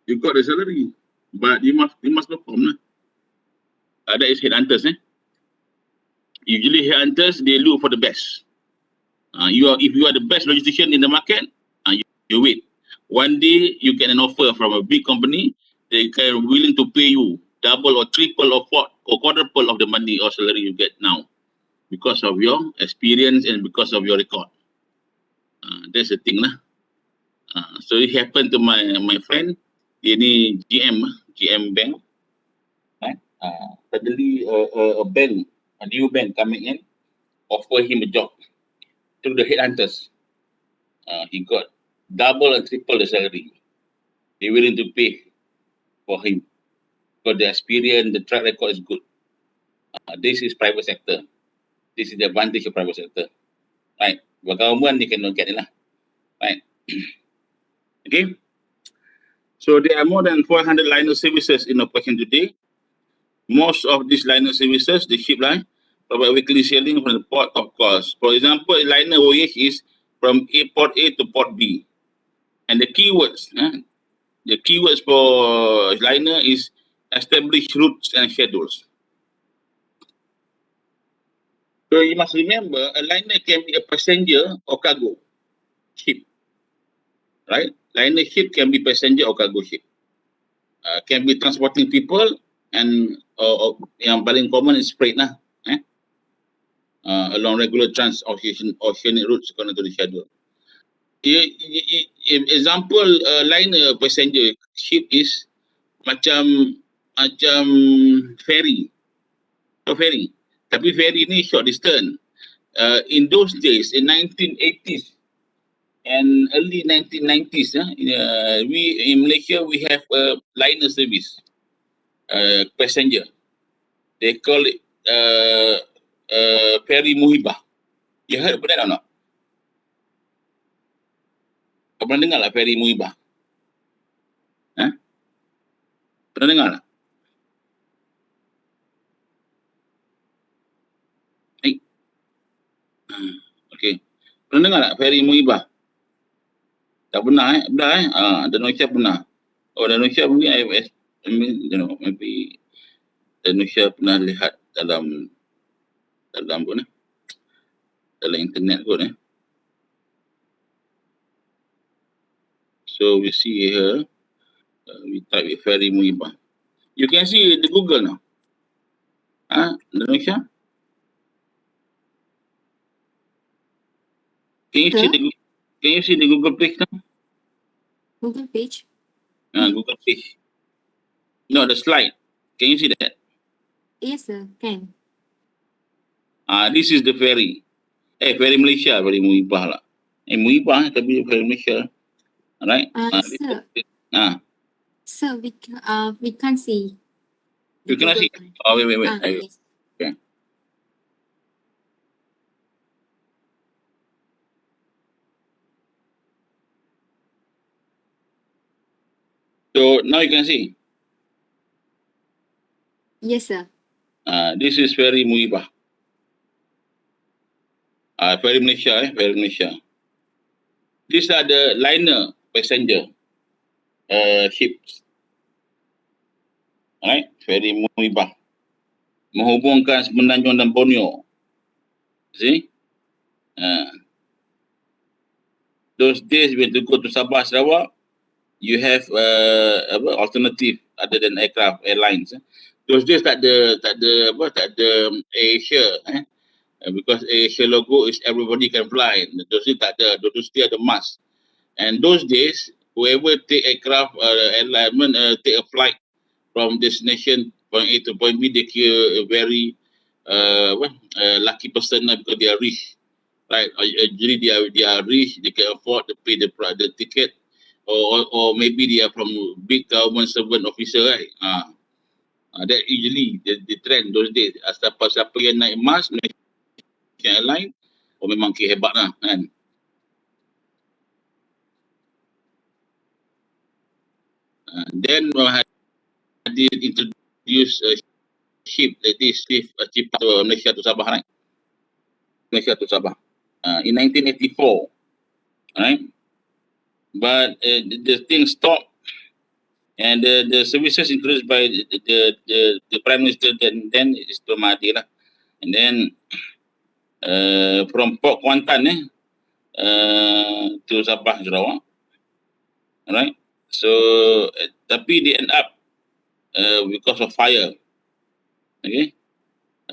you got the salary, but you must perform. That is headhunters. Usually headhunters, they look for the best. If you are the best logistician in the market, you wait. One day you get an offer from a big company, they are willing to pay you double or triple or quadruple of the money or salary you get now because of your experience and because of your record. That's the thing lah. So it happened to my friend, dia ni GM bank. Suddenly a new bank coming in, offer him a job through the headhunters. He got double and triple the salary. They willing to pay for him because the experience, the track record is good. This is private sector. This is the advantage of private sector. Right? For government, they cannot get it lah. Right? Okay. So there are more than 400 liner services in operation today. Most of these liner services, the ship line, provide weekly sailing from the port of course. For example, a liner voyage is from port A to port B. And the keywords for liner is established routes and schedules. So you must remember, a liner can be a passenger or cargo ship, right? Liner ship can be passenger or cargo ship. Can be transporting people and yang paling common is freight lah, along regular oceanic routes according to the schedule. Example, liner passenger ship is macam ferry. So ferry. Tapi ferry ni short distance. In those days, in 1980s and early 1990s, we in Malaysia, we have a liner service, passenger. They call it ferry Muhibah. You heard about that or not? Kau pernah dengar lah ferry Muhibah? Pernah dengar tak? Okay. Pernah dengar tak ferry Muhibah? Tak pernah Indonesia pernah. Indonesia mungkin IFS, maybe Indonesia pernah lihat dalam internet kot. So we see here, we type ferry Muhibah. You can see the Google now. Indonesia. Can you see the Google page now? Google page. Google page. No, the slide. Can you see that? Yes, sir. Can. This is the ferry. Ferry Malaysia, ferry Muhibah lah. Muhibah tapi ferry Malaysia. Alright? Sir. Sir, we can't see. You cannot see? Oh, wait. Yes. Okay. So now you can see. Yes, sir. This is ferry Muhibah. Ferry Malaysia, ferry Malaysia. These are the liner passenger ships. Alright, ferry Muhibah. Menghubungkan Semenanjung dan Borneo. See? Those days when you go to Sabah, Sarawak, you have alternative other than airlines. Those days tak ada Asia, because Asia logo is everybody can fly. Those days tak ada, those days ada mask. And those days, whoever take aircraft, airline, take a flight from destination point A to point B, they kira a very lucky person because they are rich, right? Usually they are rich, they can afford to pay the ticket, or maybe they are from big government servant officer, right? That usually the trend those days. Siapa yang naik emas, Malaysia Airline, memang hebat lah kan. Then did introduce a ship like this, ship to Malaysia to Sabah, right? Malaysia to Sabah in 1984, right? But the thing stopped, and the services introduced by the Prime Minister then is to Mahathir lah. And then from Port Kuantan to Sabah, Sarawak, right? So tapi they end up because of fire, okay,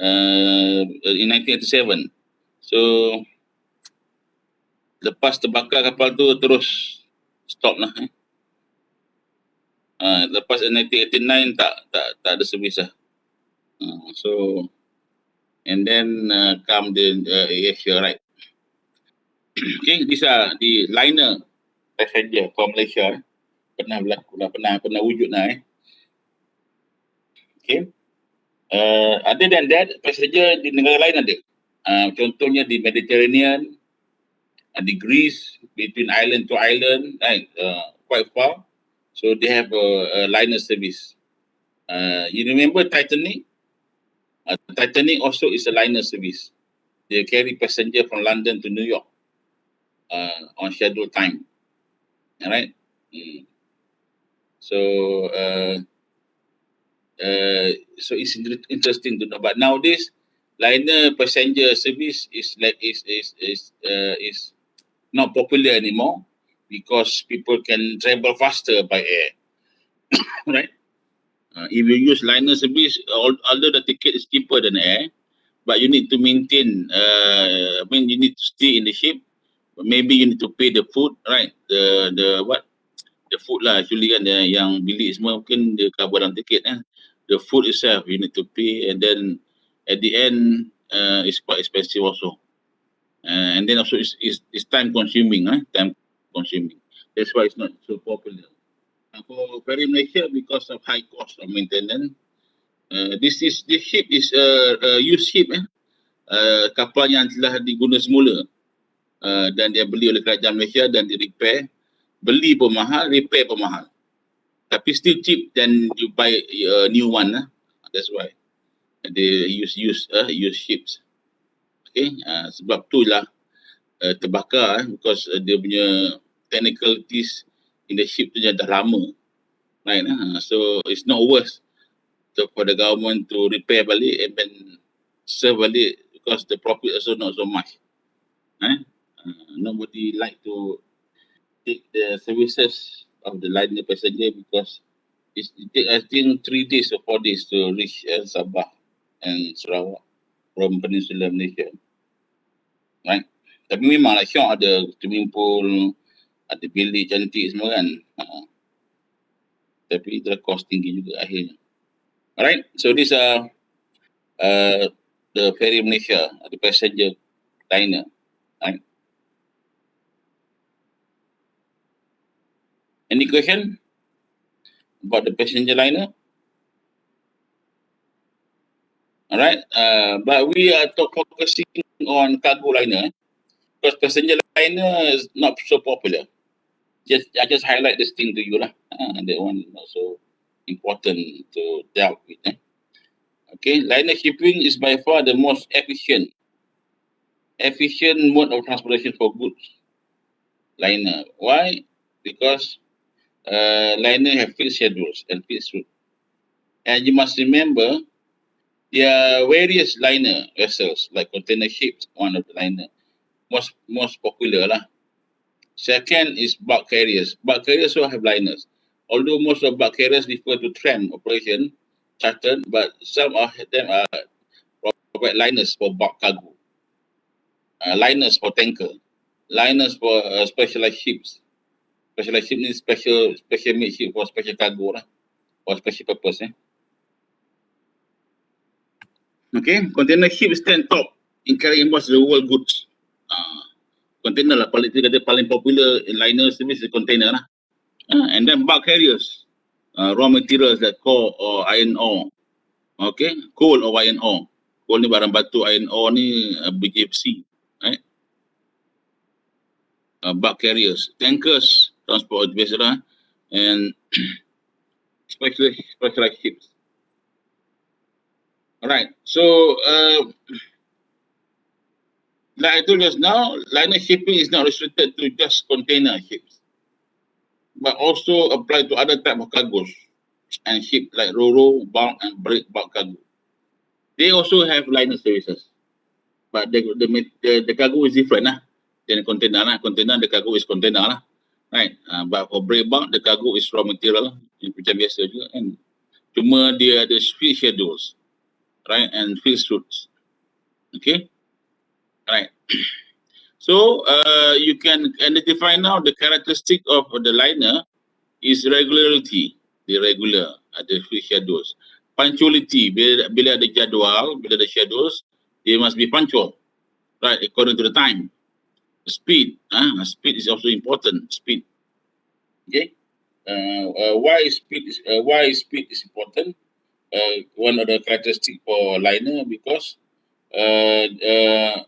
in 1987. So lepas terbakar kapal tu terus stop lah. Lepas 1989 tak ada servis lah. So and then come the Asia, right? Okay, these are the liner passenger from Malaysia. Pernah berlaku lah, pernah wujud lah. Okay. Other than that, passenger di negara lain ada. Contohnya di Mediterranean, di Greece, between island to island, right? Quite far. So they have a liner service. You remember Titanic? Titanic also is a liner service. They carry passenger from London to New York on scheduled time. All right. So so it's interesting to know. But nowadays, liner passenger service is not popular anymore because people can travel faster by air, right? If you use liner service, although the ticket is cheaper than air, but you need to maintain. You need to stay in the ship. Maybe you need to pay the food, right? The food lah actually kan, yang bilik semua mungkin dia cover dalam tiket kan. The food itself you need to pay, and then at the end it's quite expensive also. And then also it's time consuming, time consuming. That's why it's not so popular. For ferry Malaysia, because of high cost of maintenance, this ship is a used ship, kapal yang telah diguna semula, dan dia beli oleh kerajaan Malaysia dan di repair. Beli pun mahal, repair pun mahal. Tapi still cheap than you buy a new one. That's why they use ships. Okay, sebab tu lah terbakar because dia punya technicalities in the ship tu dah lama. Right, so it's not worth for the government to repair balik and then serve balik because the profit also not so much. Nobody like to take the services of the liner passenger because it take I think 3 days or 4 days to reach Sabah and Sarawak from Peninsular Malaysia, right? Tapi memanglah syok ada swimming pool, ada bilik cantik semua kan. Tapi itu cost tinggi juga akhirnya. Alright, so these are the ferry Malaysia, the passenger liner, right? Any question about the passenger liner? All right, but we are focusing on cargo liner because passenger liner is not so popular. I just highlight this thing to you lah. That one also important to delve with. Okay, liner shipping is by far the most efficient mode of transportation for goods. Liner. Why? Because liner have fixed schedules and fixed route. And you must remember, there are various liner vessels like container ships, one of the liner, most popular lah. Second is bulk carriers. Bulk carriers also have liners. Although most of bulk carriers refer to tram operation, chartered, but some of them are provide liners for bulk cargo, liners for tanker, liners for specialized ships. Specialized ship means special made ship for special cargo lah, for special purpose. Okay, container ships stand top in carrying most of the world goods. Container lah paling popular in liner service is container lah. And then bulk carriers, raw materials like coal or iron ore. Okay, coal or iron ore. Coal ni barang batu, iron ore ni BJFC, right? Bulk carriers, tankers, transport biasa lah, and specialized ships. All right. So, like I told you just now, liner shipping is not restricted to just container ships, but also apply to other type of cargoes and ship like ro-ro, bulk, and break bulk cargo. They also have liner services, but the cargo is different than container Container, the cargo is container right? But for break bulk, the cargo is raw material macam biasa juga kan. Cuma dia ada fixed schedules, right? And fixed routes. Okay, right. So you can identify now the characteristic of the liner is regularity, the regular, ada fixed schedules. Punctuality, bila ada jadual, bila ada schedules, they must be punctual, right? According to the time. Speed, speed is also important. Speed, okay. Why speed is important? One of the characteristic for liner because they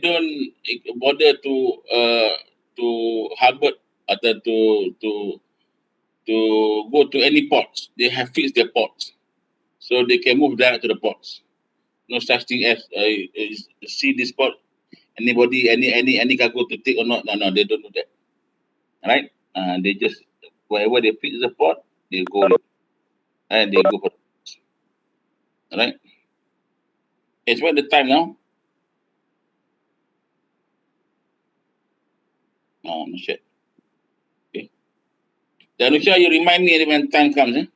don't bother to harbor atau to go to any ports. They have fixed their ports, so they can move direct to the ports. No such thing as see this port. Anybody, any cargo to take or not? No, they don't do that. Right? They just wherever they fix the port, they go and they go for. Right? It's what the time now. No, no shit. Okay. Danusha, you remind me when time comes.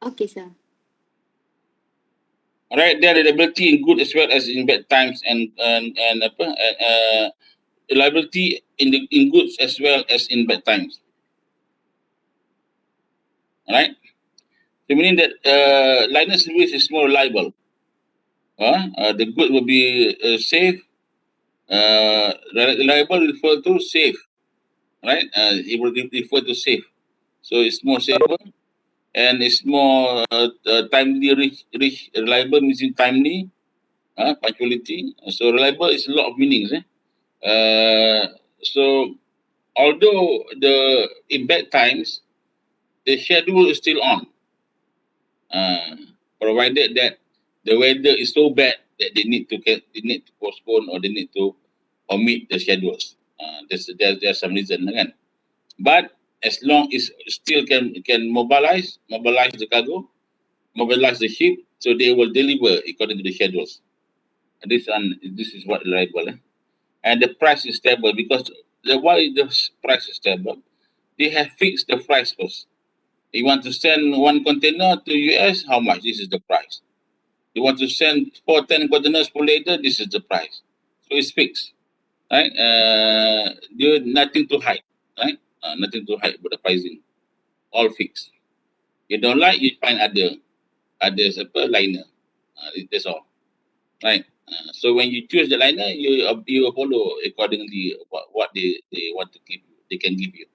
Okay, sir. All right, their reliability in good as well as in bad times and reliability in goods as well as in bad times. All right, so meaning that liner service is more reliable. The good will be safe. Reliable refer to safe, right? It will refer to safe, so it's more safer and it's more timely, rich, reliable means timely, punctuality. So reliable is a lot of meanings. So although in bad times, the schedule is still on, provided that the weather is so bad that they need to postpone or they need to omit the schedules. There's some reason, kan? But as long as still can mobilize the cargo, mobilize the ship, so they will deliver according to the schedules. And this is what reliable. And the price is stable because why the price is stable? They have fixed the price first. You want to send one container to US, how much? This is the price. You want to send 10 containers for later, this is the price. So it's fixed, right? There nothing to hide, right? Nothing to hide about the pricing. All fixed. You don't like, you find other liner. That's all, right? So when you choose the liner, you follow accordingly what they want to give you. They can give you.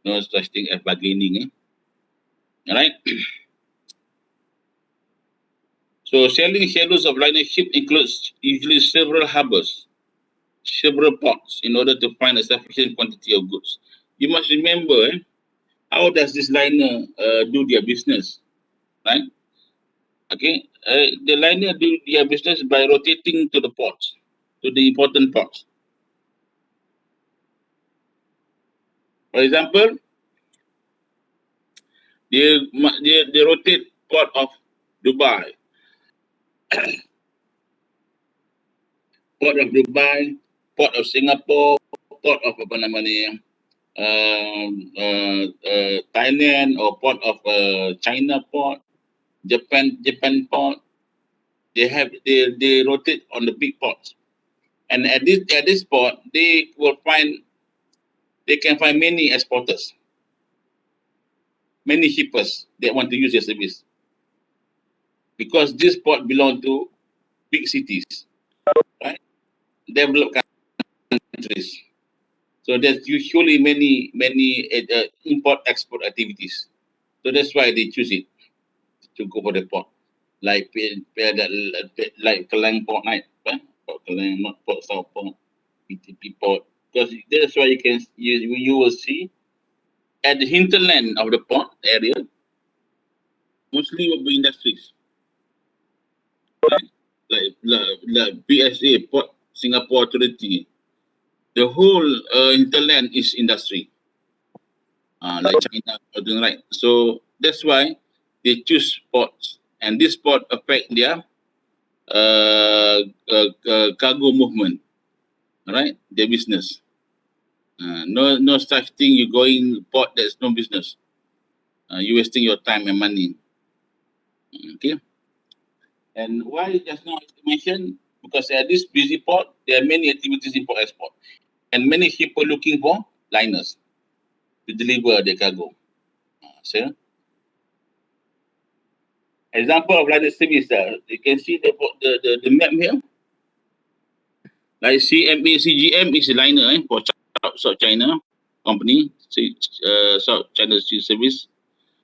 No such thing as bargaining. All right. So sailing schedules of liner ship includes usually several harbors, several ports in order to find a sufficient quantity of goods. You must remember, how does this liner do their business, right? Okay, the liner do their business by rotating to the ports, to the important ports. For example, they rotate port of Dubai, port of Dubai, port of Singapore, port of apa nama ni, Thailand or port of China port, Japan port. They rotate on the big ports, and at this port they can find many exporters, many shippers that want to use their service because this port belong to big cities, right? Developed countries. So there's usually many import export activities. So that's why they choose it to go for the port, like Kelang Port, right? Port Kelang, not Port South Port, PTP Port. Because that's why you will see at the hinterland of the port area, mostly will be industries, right? Like PSA, Port Singapore Authority. The whole hinterland is industry, like China, right? So that's why they choose ports, and this port affect their cargo movement, right? Their business. No such thing. You going port, there's no business. You wasting your time and money. Okay. And why just now I mentioned, because at this busy port, there are many activities import export, and many people looking for liners to deliver their cargo. So, example of liner service, you can see the map here. Like CMA CGM is a liner for South China company, South China Sea Service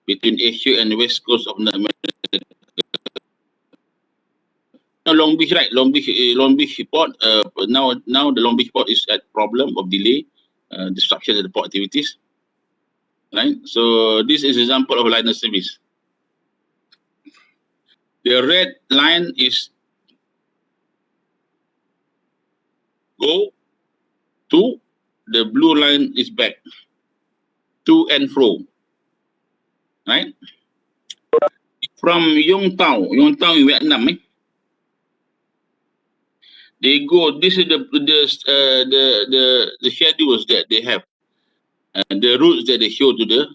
between Asia and the west coast of North America. Now, Long Beach, right? Long Beach port. Now the Long Beach port is at problem of delay, disruption of the port activities. Right. So this is example of liner service. The red line is go to, the blue line is back, to and fro. Right. From Yong Tau in Vietnam, they go. This is the schedules that they have, and the routes that they show to the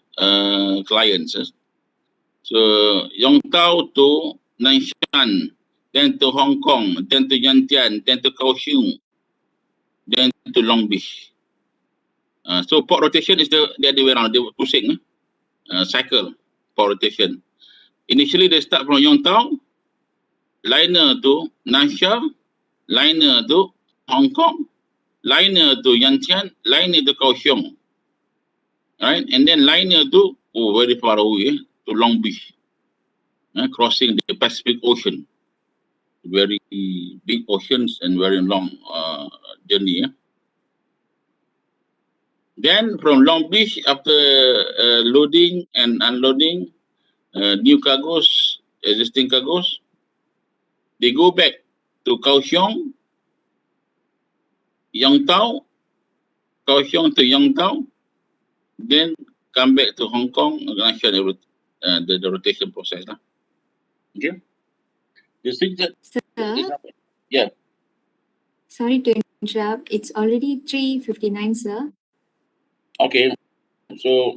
clients. So Yong Tau to Nanshan, then to Hong Kong, then to Yantian, then to Kaohsiung, then to Long Beach. So port rotation is the other way around. They were pushing cycle port rotation. Initially, they start from Yong Tau, liner to Nanshan, liner to Hong Kong, liner to Yantian, liner to Kaohsiung, right? And then liner to very far away to Long Beach, crossing the Pacific Ocean, very big oceans and very long journey. Then from Long Beach, after loading and unloading new cargos, existing cargos, they go back to Kaohsiung, Yongtau, Kaohsiung to Yongtau, then come back to Hong Kong, the rotation process. Okay. You see that? Sir, Yeah. sorry to interrupt. It's already 3:59, sir. Okay. So,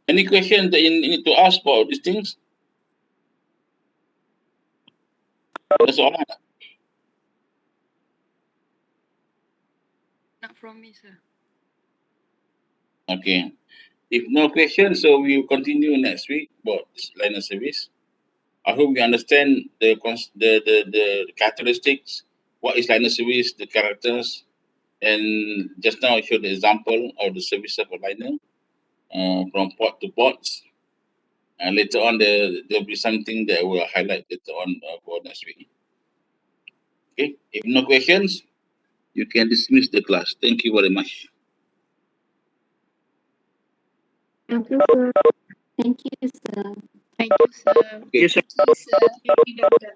any questions that you need to ask about these things? That's all. Not from me, sir. Okay. If no questions, so we will continue next week about this line of service. I hope you understand the characteristics, what is line of service, the characters, and just now I showed the example of the service of a liner from port to ports. And later on, there'll be something that I will highlight later on for next week. Okay. If no questions, you can dismiss the class. Thank you very much. Thank you, sir. Thank you, sir. Thank you, sir. Okay. Yes, sir. Thank you, sir. Thank you, doctor.